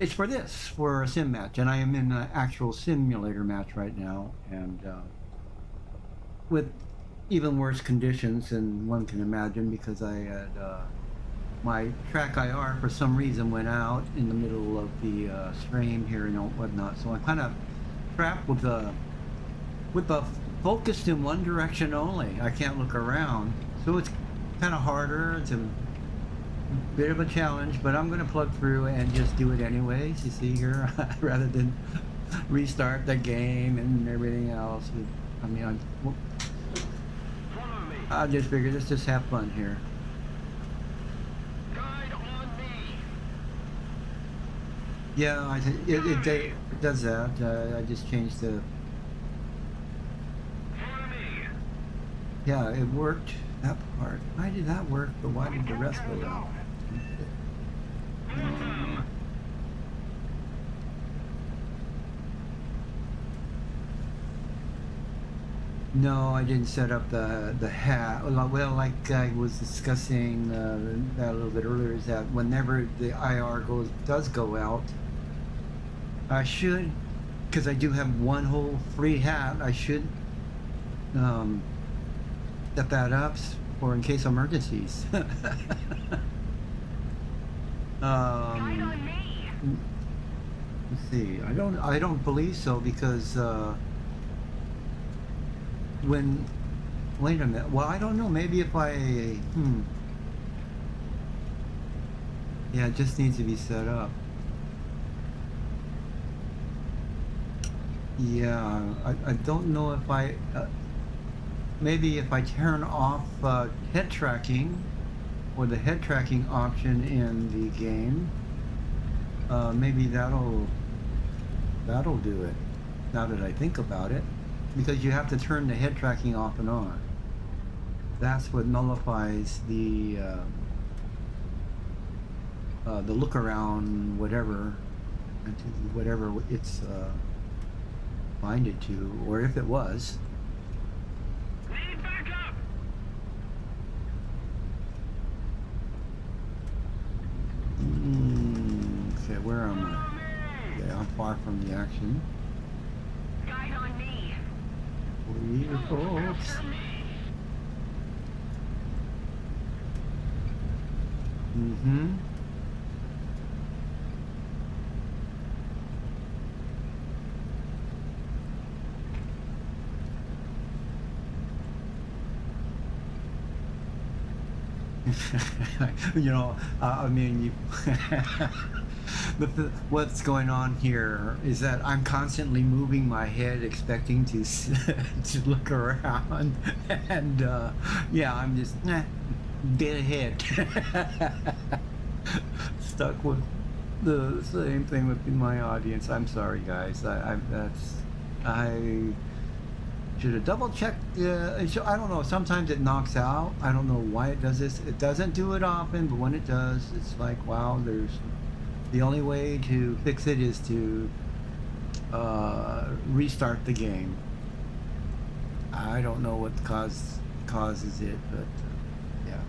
it's for a sim match, and I am in an actual simulator match right now, and with even worse conditions than one can imagine, because I had my track IR for some reason went out in the middle of the stream here and whatnot, so I'm kind of trapped with the focused in one direction only. I can't look around, so it's kind of harder. It's a bit of a challenge, but I'm going to plug through and just do it anyways. You see here, rather than restart the game and everything else. I mean, I just figured let's just have fun here. Guide on me. Yeah, it does that. I just changed the. Follow me. Yeah, it worked. That part. Why did that work? But why did the rest go out? No, I didn't set up the hat. Well, like I was discussing that a little bit earlier, is that whenever the IR does go out, I should, because I do have one whole free hat, I should set that up for in case of emergencies. Guide on me. Let's see. I don't believe so, because when wait a minute. Well, I don't know. Maybe if I yeah, it just needs to be set up. Yeah, I don't know if I maybe if I turn off head tracking, or the head tracking option in the game, maybe that'll do it. Now that I think about it, because you have to turn the head tracking off and on. That's what nullifies the look around, whatever it's binded to, or if it was. Need backup. Okay, where am I? Okay, I'm far from the action. Guide on me. Here, folks. After me. You know, I mean, you what's going on here is that I'm constantly moving my head, expecting to to look around, and yeah, I'm just dead ahead, stuck with the same thing with my audience. I'm sorry, guys. I should have double checked. I don't know. Sometimes it knocks out. I don't know why it does this. It doesn't do it often, but when it does, it's like, wow. There's the only way to fix it is to restart the game. I don't know what causes it, but yeah.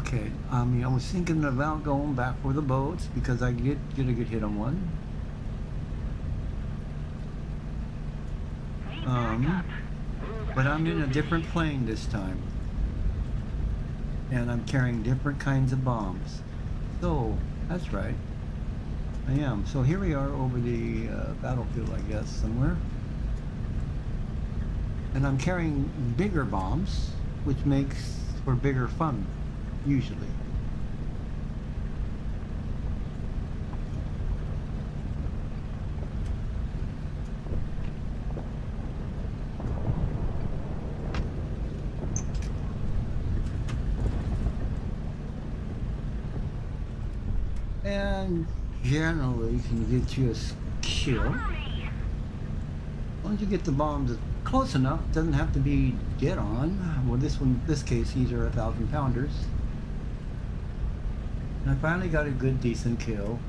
Okay. I mean, I was thinking about going back for the boats because I did get a good hit on one. But I'm in a different plane this time, and I'm carrying different kinds of bombs. So that's right, I am. So here we are over the battlefield, I guess, somewhere, and I'm carrying bigger bombs, which makes for bigger fun, usually. And generally can get you a kill. Cover me. Once you get the bombs close enough, it doesn't have to be dead on. Well, this case, these are 1,000-pounders. And I finally got a good, decent kill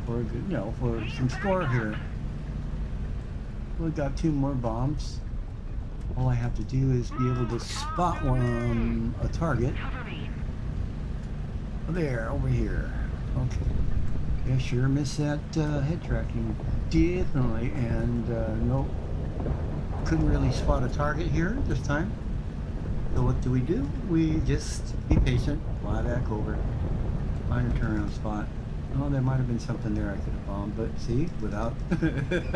for a good, you know, for some score here. We got 2 more bombs. All I have to do is be able to spot a target. Cover me. There, over here. Okay. Yeah, sure missed that head tracking. Definitely. And nope. Couldn't really spot a target here this time. So what do? We just be patient, fly back over, find a turnaround spot. Oh, there might have been something there I could have bombed, but see, without. Thank you very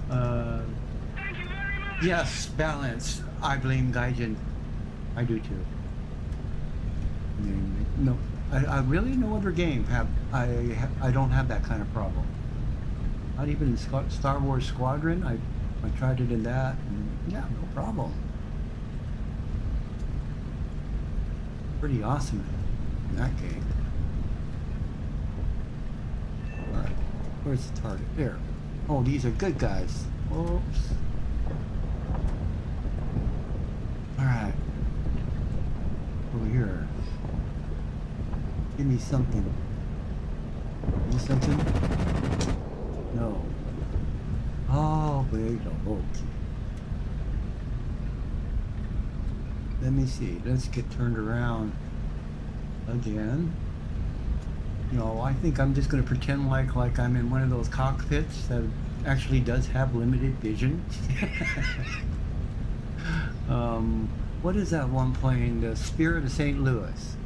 much. Yes, balance. I blame Gaijin. I do too. I mean, no. I really no other game I don't have that kind of problem. Not even in Star Wars Squadron. I tried it in that, and yeah, no problem. Pretty awesome in that game. All right, where's the target? There. Oh, these are good guys. Oops. All right. Over here. Give me something. Give me something? No. Oh, wait. Okay. Let me see. Let's get turned around again. You know, I think I'm just going to pretend like I'm in one of those cockpits that actually does have limited vision. What is that one plane? The Spirit of St. Louis.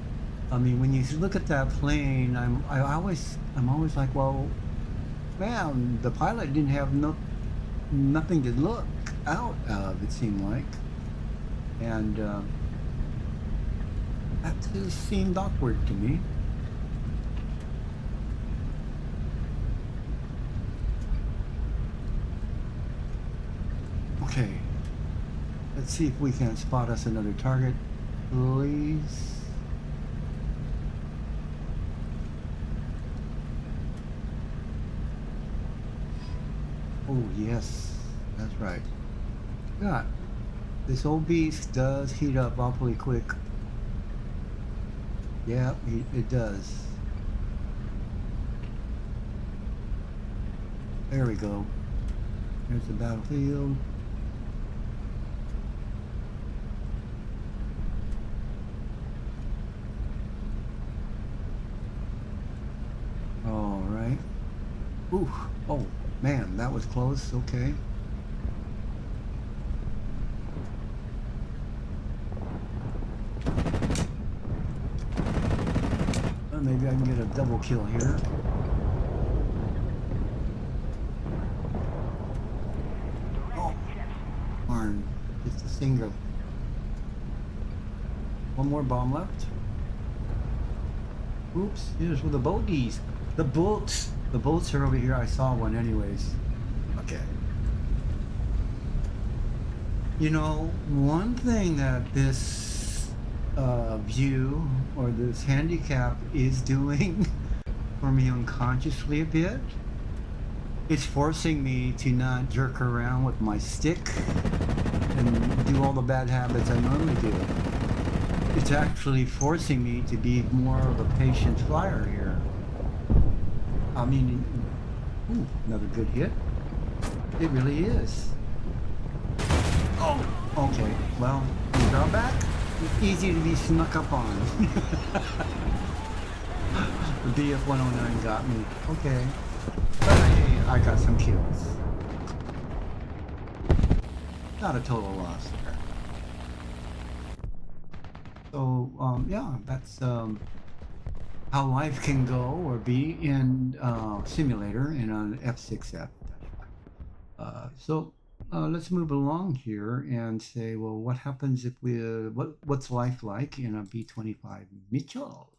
I mean, when you look at that plane, I'm always like, well, man, the pilot didn't have nothing to look out of. It seemed like, and that just seemed awkward to me. Okay, let's see if we can spot us another target, please. Oh yes, that's right. God, this old beast does heat up awfully quick. Yeah, it does. There we go. There's the battlefield. All right. Ooh. Oh. Man, that was close. Okay. Well, maybe I can get a double kill here. Oh, darn. Just a single. One more bomb left. Oops, here's where the bogies. The boats. The boats are over here. I saw one anyways. Okay. You know, one thing that this view or this handicap is doing for me unconsciously a bit, it's forcing me to not jerk around with my stick and do all the bad habits I normally do. It's actually forcing me to be more of a patient flyer here. I mean, ooh, another good hit. It really is. Oh, okay. Well, the drawback, it's easy to be snuck up on. The BF-109 got me. Okay. But hey, I got some kills. Not a total loss there. So, yeah, that's how life can go or be in simulator in an F6F. Let's move along here and say, well, what happens if we, what's life like in a B-25 Mitchell?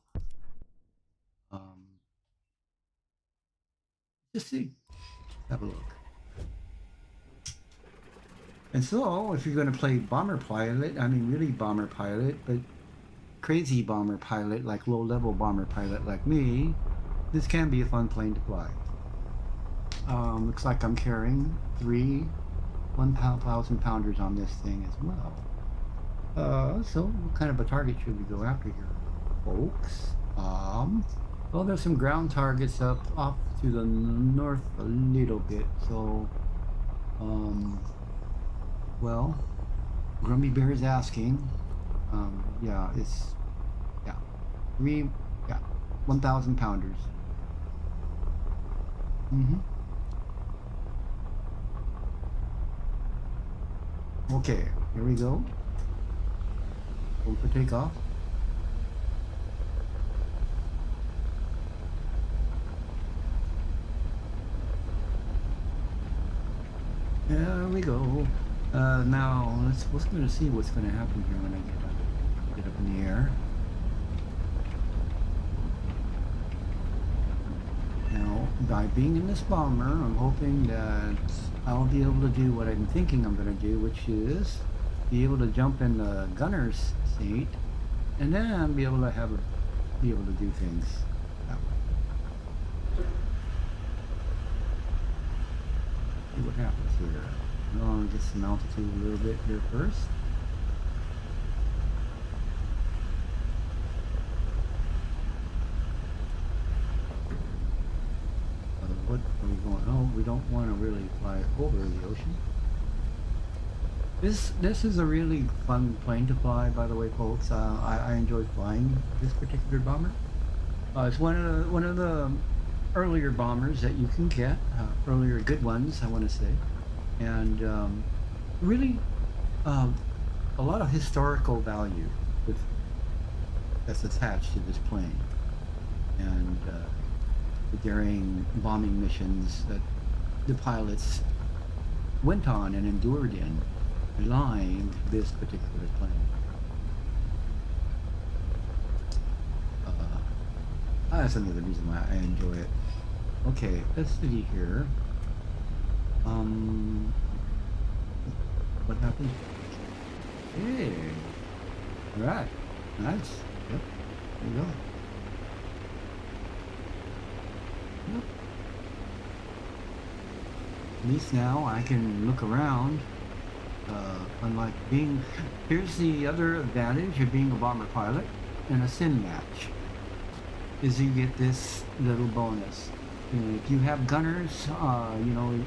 Just see, have a look. And so, if you're going to play bomber pilot, I mean really bomber pilot, but crazy bomber pilot, like low-level bomber pilot like me, this can be a fun plane to fly. Looks like I'm carrying 3 1,000 pounders on this thing as well. So what kind of a target should we go after here, folks? Well, there's some ground targets up off to the north a little bit, so well, Grumpy Bear is asking. Yeah, it's 1,000 pounders. Okay, here we go. Go for takeoff. There we go. Now let's going to see what's going to happen here when I get up in the air. Now, by being in this bomber, I'm hoping that I'll be able to do what I'm thinking I'm going to do, which is be able to jump in the gunner's seat, and then be able to do things that way. See what happens here. I'll get some altitude a little bit here first. What are we going? Oh, we don't want to really fly over the ocean. This is a really fun plane to fly, by the way, folks. I enjoy flying this particular bomber. It's one of the earlier bombers that you can get, earlier good ones, I want to say, and really a lot of historical value that's attached to this plane, and the daring bombing missions that the pilots went on and endured in, flying this particular plane. That's another reason why I enjoy it. Okay, let's see here. What happened? Hey, all right, nice. Yep, there you go. Yep. At least now I can look around. Unlike here's the other advantage of being a bomber pilot in a sim match, is you get this little bonus. If you have gunners, on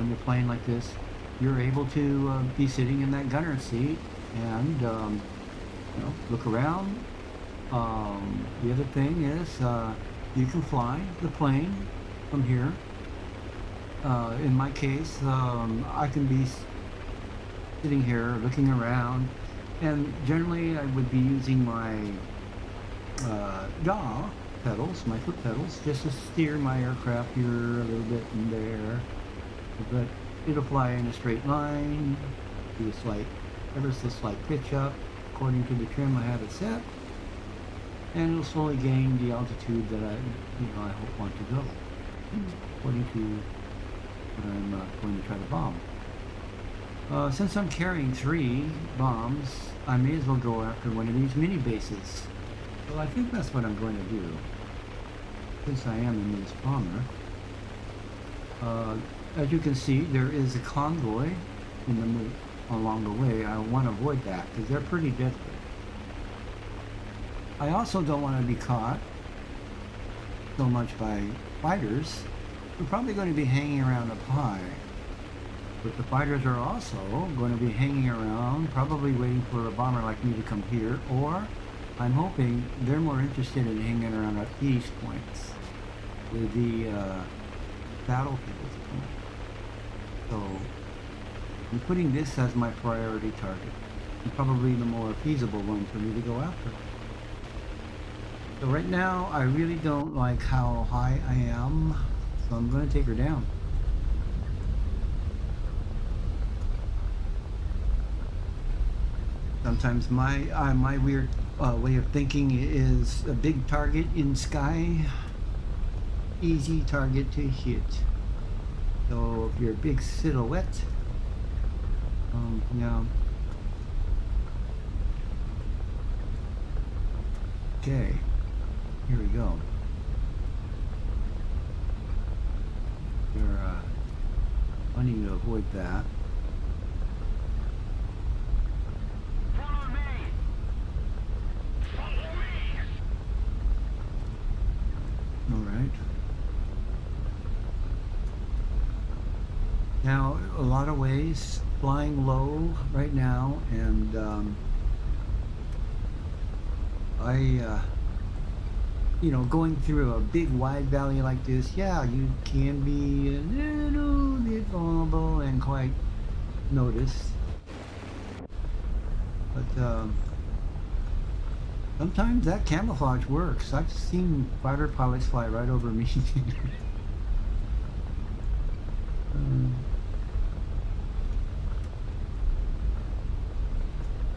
your plane like this, you're able to be sitting in that gunner seat and look around. The other thing is you can fly the plane from here. In my case, I can be sitting here looking around, and generally I would be using my yaw pedals, my foot pedals, just to steer my aircraft here a little bit and there. But it'll fly in a straight line, do a slight, ever so slight pitch up, according to the trim I have it set, and it'll slowly gain the altitude that I want to go, according to what I'm going to try to bomb. Since I'm carrying 3 bombs, I may as well go after one of these mini bases. So I think that's what I'm going to do, since I am in this bomber. As you can see, there is a convoy along the way. I want to avoid that because they're pretty deadly. I also don't want to be caught so much by fighters. We're probably going to be hanging around up high. But the fighters are also going to be hanging around, probably waiting for a bomber like me to come here, or I'm hoping they're more interested in hanging around at these points with the battlefields. So I'm putting this as my priority target, and probably the more feasible one for me to go after. So right now, I really don't like how high I am, so I'm going to take her down. Sometimes my weird way of thinking is a big target in sky, easy target to hit. So if you're a big silhouette, yeah. Okay, here we go. You're wanting to avoid that. Alright. Now, a lot of ways, flying low right now, and going through a big wide valley like this, yeah, you can be a little bit vulnerable and quite noticed. But sometimes that camouflage works. I've seen fighter pilots fly right over me.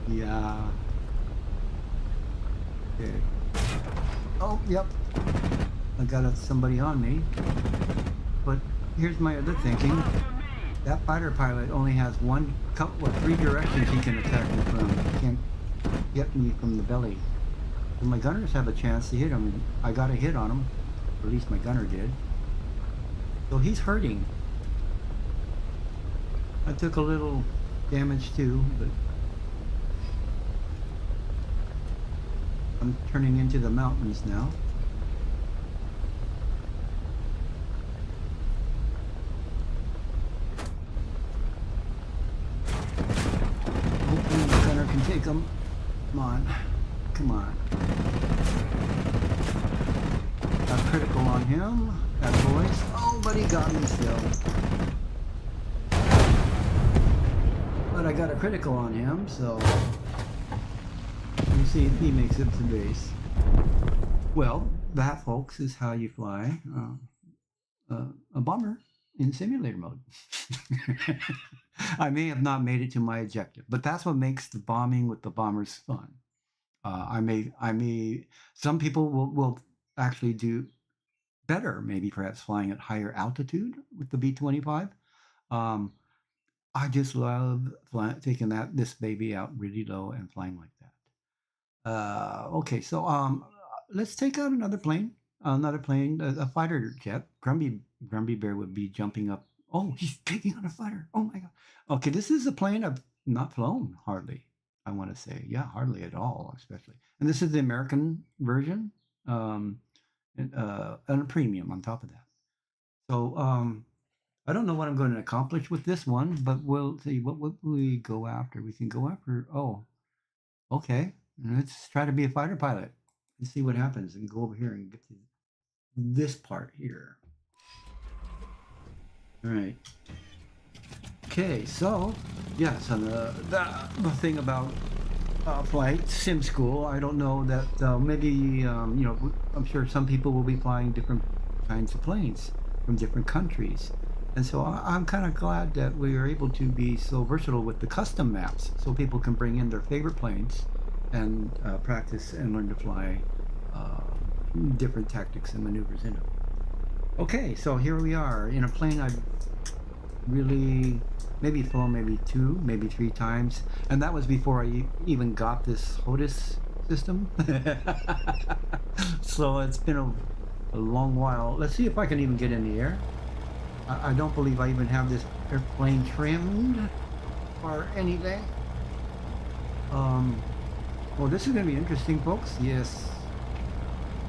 Yeah. Okay. Oh, yep. I got somebody on me. But here's my other thinking. That fighter pilot only has 3 directions he can attack me from. He can't get me from the belly. So my gunners have a chance to hit him. I got a hit on him. Or at least my gunner did. So he's hurting. I took a little damage too, but I'm turning into the mountains now. Hopefully the gunner can take him. Come on. Come on. Got critical on him. That voice. Oh, but he got me still. But I got a critical on him, so you see if he makes it to base. Well, that, folks, is how you fly a bomber in simulator mode. I may have not made it to my objective, but that's what makes the bombing with the bombers fun. Some people will actually do better, maybe perhaps flying at higher altitude with the B-25. I just love taking this baby out really low and flying like that. Okay, so let's take out another plane, a fighter jet. Grumpy Bear would be jumping up. Oh, he's taking on a fighter. Oh my God. Okay, this is a plane I've not flown hardly. I want to say, yeah, hardly at all, especially. And this is the American version, and a premium on top of that. So I don't know what I'm going to accomplish with this one, but we'll see. What will we go after? We can go after. Oh, okay. Let's try to be a fighter pilot and see what happens, and go over here and get to this part here. All right. Okay, so yes, and the thing about flight sim school, I don't know that maybe I'm sure some people will be flying different kinds of planes from different countries, and so I'm kind of glad that we are able to be so versatile with the custom maps, so people can bring in their favorite planes and practice and learn to fly different tactics and maneuvers in it. Okay, so here we are in a plane I've really maybe flown maybe 2, maybe 3 times, and that was before I even got this HOTUS system. So it's been a long while. Let's see if I can even get in the air. I don't believe I even have this airplane trimmed or anything. Well, this is going to be interesting, folks. Yes.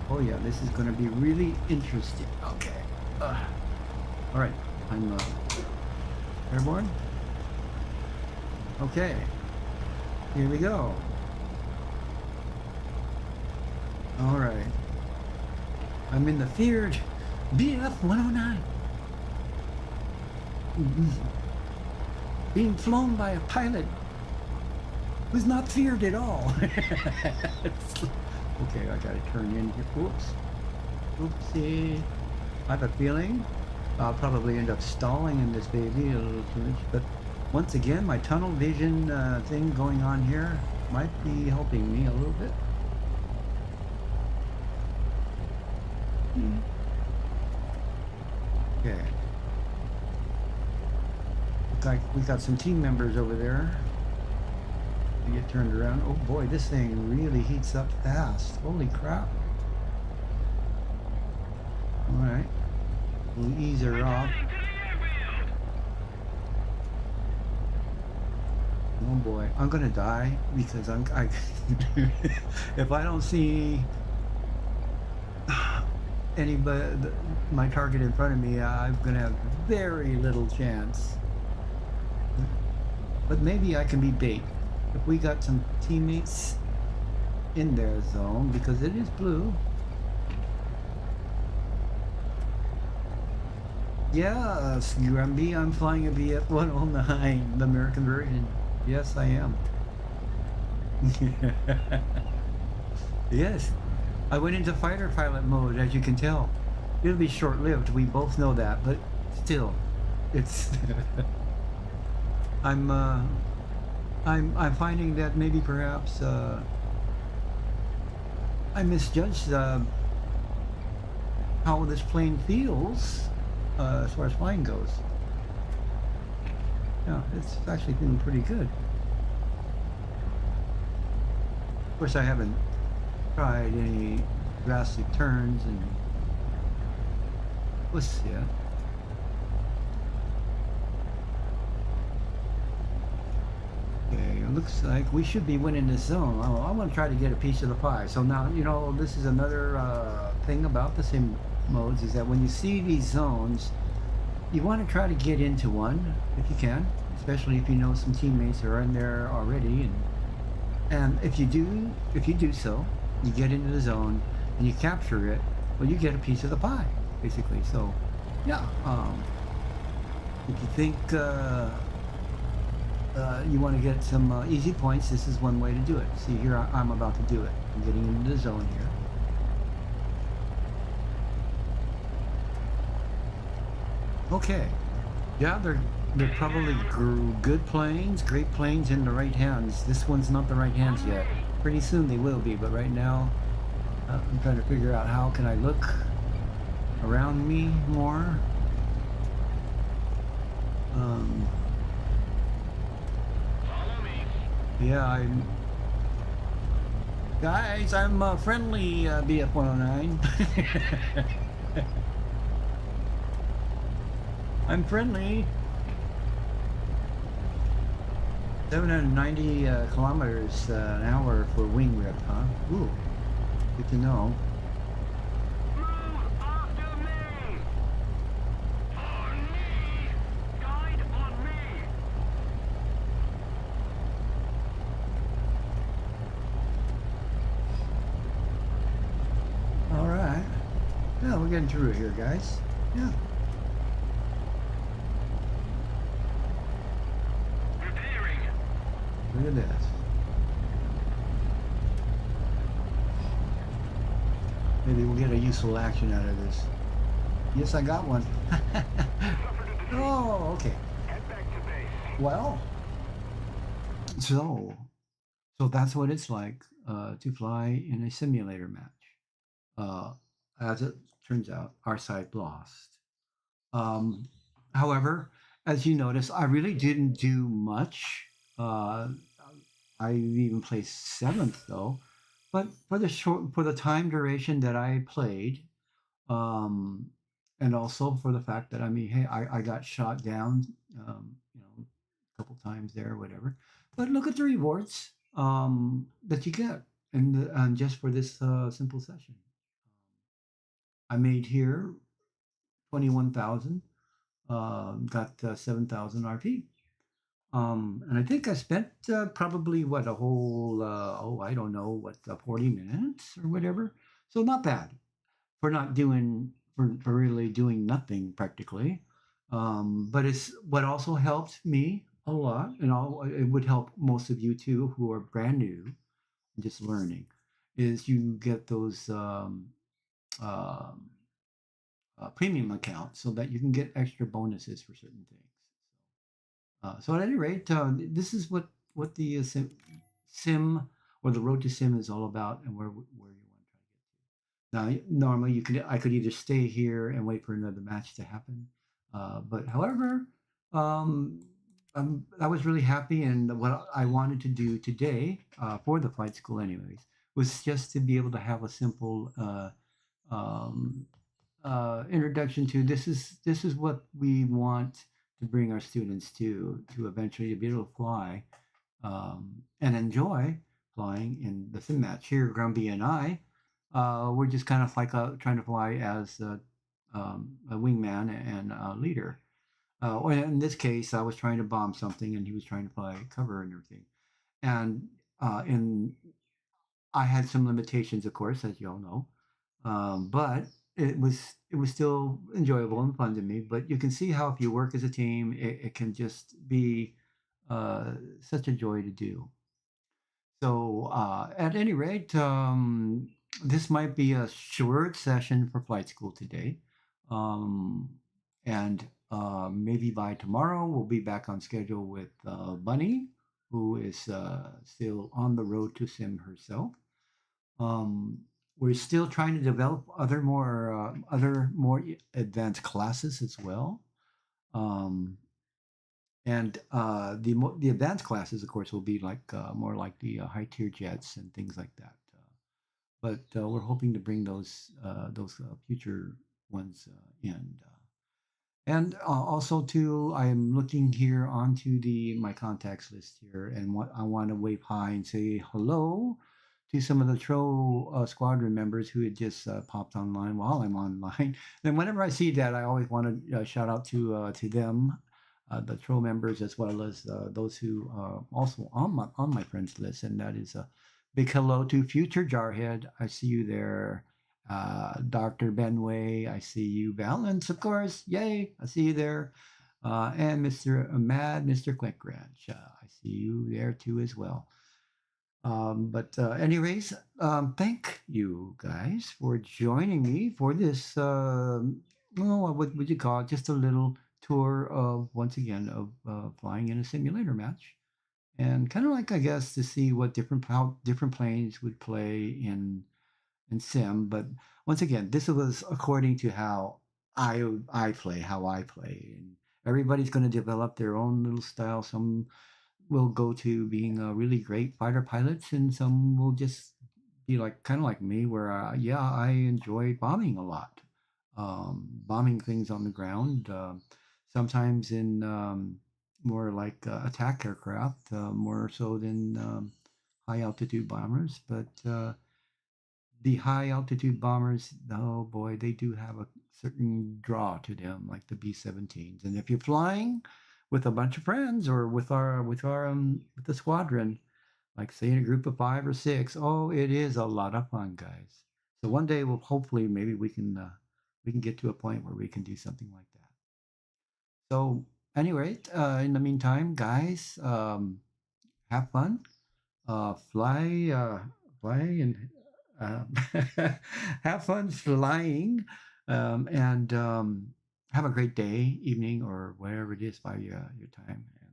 Oh yeah, this is going to be really interesting. Okay. All right, I'm airborne. Okay, here we go. All right, I'm in the feared BF 109, being flown by a pilot who's not feared at all. Okay, I gotta turn in here. Oops. Oopsie. I have a feeling I'll probably end up stalling in this baby a little too much, but once again, my tunnel vision thing going on here might be helping me a little bit. Okay. Looks like we got some team members over there. We get turned around. Oh boy, this thing really heats up fast. Holy crap. Alright. We'll ease her off. Oh boy, I'm gonna die because if I don't see anybody, my target in front of me, I'm gonna have very little chance. But maybe I can be bait. If we got some teammates in their zone, because it is blue. Yes, Gramby, I'm flying a BF-109, the American version. Yes, I am. Yes, I went into fighter pilot mode, as you can tell. It'll be short-lived, we both know that, but still, it's... I'm finding that maybe perhaps I misjudged how this plane feels as far as flying goes. Yeah, it's actually feeling pretty good. Of course, I haven't tried any drastic turns and twists yet. Okay, it looks like we should be winning this zone. I want to try to get a piece of the pie. So now, you know, this is another thing about the sim modes, is that when you see these zones, you want to try to get into one if you can, especially if you know some teammates are in there already. And if you do so, you get into the zone and you capture it, well, you get a piece of the pie, basically. So, yeah, if you think you want to get some easy points, this is one way to do it. See, here I'm about to do it. I'm getting into the zone here. Okay, yeah, they're probably good planes, great planes in the right hands. This one's not the right hands yet. Pretty soon they will be, but right now I'm trying to figure out how can I look around me more. Yeah, guys, I'm friendly, BF-109. I'm friendly. 790 kilometers an hour for wing rip, huh? Ooh, good to know. Move after me! On me! Guide on me! All right. Yeah, we're getting through it here, guys. Yeah. Look at this. Maybe we'll get a useful action out of this. Yes, I got one. Oh, okay. Head back to base. Well, so So that's what it's like to fly in a simulator match. Uh, as it turns out, our side lost. Um, however, as you notice, I really didn't do much. Uh, I even placed seventh though, but for the time duration that I played, um, and also for the fact that I mean, hey, I got shot down, a couple times there, whatever. But look at the rewards that you get, and just for this simple session, I made here 21,000. Got 7,000 RP. And I think I spent probably what a whole I don't know what 40 minutes or whatever. So not bad for not doing for really doing nothing practically. But it's what also helped me a lot, and it would help most of you too who are brand new and just learning, is you get those um, premium accounts so that you can get extra bonuses for certain things. So at any rate, this is what the sim or the road to sim is all about, and where you want to try to get to. Now, normally I could either stay here and wait for another match to happen, but however, um, I was really happy, and what I wanted to do today for the flight school, anyways, was just to be able to have a simple um, introduction to this is what we want to bring our students to eventually be able to fly and enjoy flying in the sim match. Here, Grumpy and I, we're just kind of like trying to fly as a wingman and a leader. Or in this case, I was trying to bomb something, and he was trying to fly cover and everything. And in I had some limitations, of course, as you all know, but it was still enjoyable and fun to me. But you can see how if you work as a team, it can just be such a joy to do. So at any rate, this might be a short session for flight school today, um, and maybe by tomorrow we'll be back on schedule with Bunny, who is still on the road to sim herself. Um, we're still trying to develop other more advanced classes as well. Um, and the advanced classes, of course, will be like more like the high tier jets and things like that. But we're hoping to bring those future ones in. And also too, I'm looking here onto the my contacts list here, and what I want to wave hi and say hello to some of the TRO squadron members who had just popped online while I'm online. And whenever I see that, I always want to shout out to them, the TRO members, as well as those who also on my friends list, and that is a big hello to Future Jarhead. I see you there. Dr. Benway, I see you. Balance, of course. Yay, I see you there. And Mr. Mad, Mr. Quick Ranch, I see you there too as well. But anyways, thank you guys for joining me for this, what would you call it? Just a little tour of, once again, of flying in a simulator match. And kind of like, I guess, to see what how different planes would play in sim. But once again, this was according to how I play, how I play, and everybody's going to develop their own little style. Some will go to being really great fighter pilots, and some will just be like kind of like me, where yeah, I enjoy bombing a lot, bombing things on the ground. Sometimes in more like attack aircraft, more so than high altitude bombers, but the high altitude bombers, oh boy, they do have a certain draw to them, like the B-17s. And if you're flying with a bunch of friends or with the squadron, like say in a group of 5 or 6, oh, it is a lot of fun, guys. So one day we'll hopefully maybe we can get to a point where we can do something like that. So anyway, in the meantime, guys, have fun, fly, fly, and uh, have fun flying, and have a great day, evening, or wherever it is by your time. And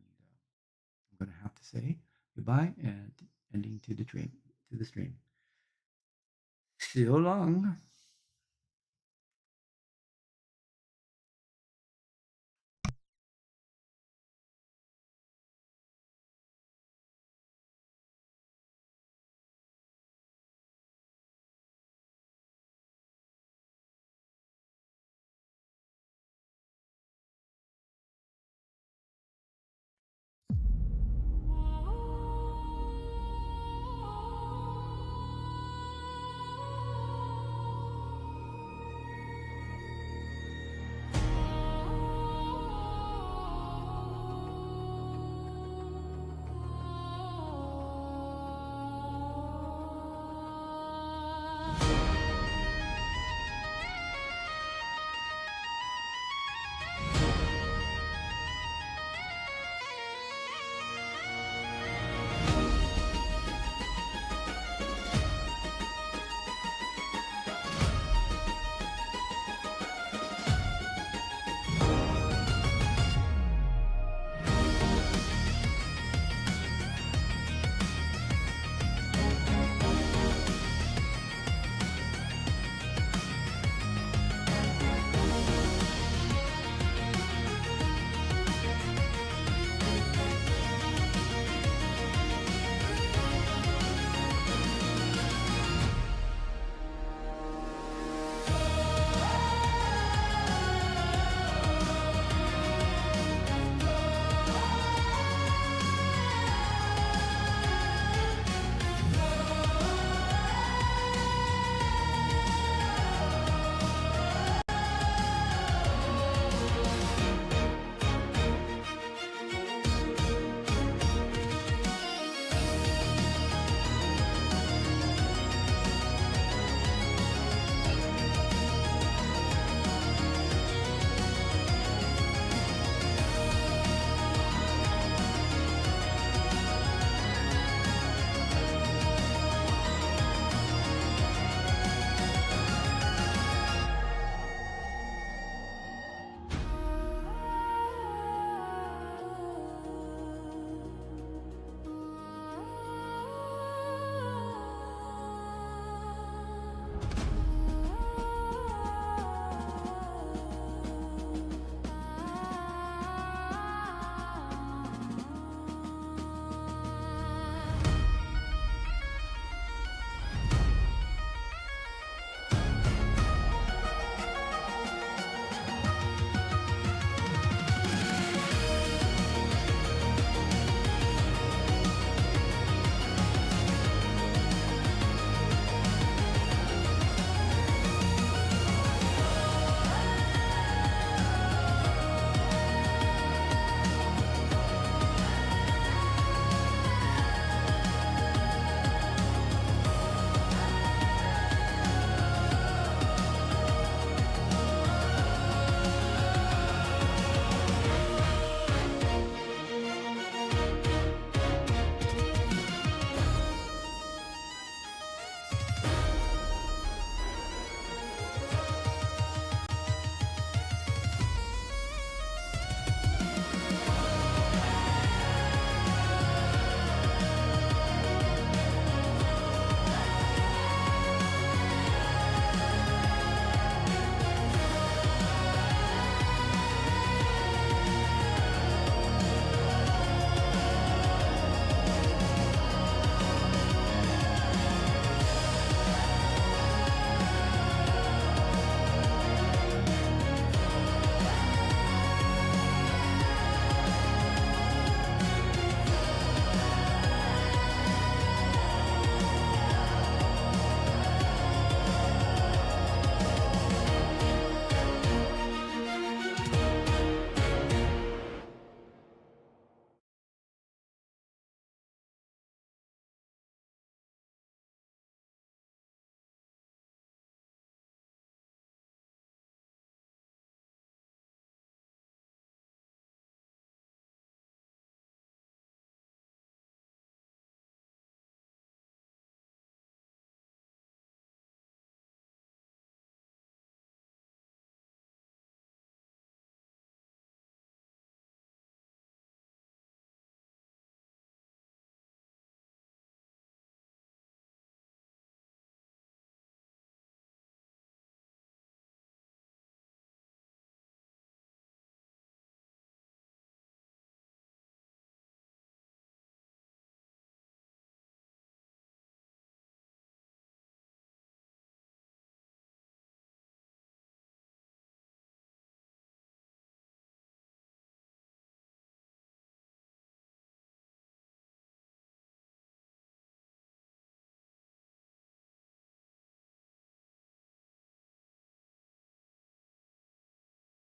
I'm going to have to say goodbye and ending to the stream. So long.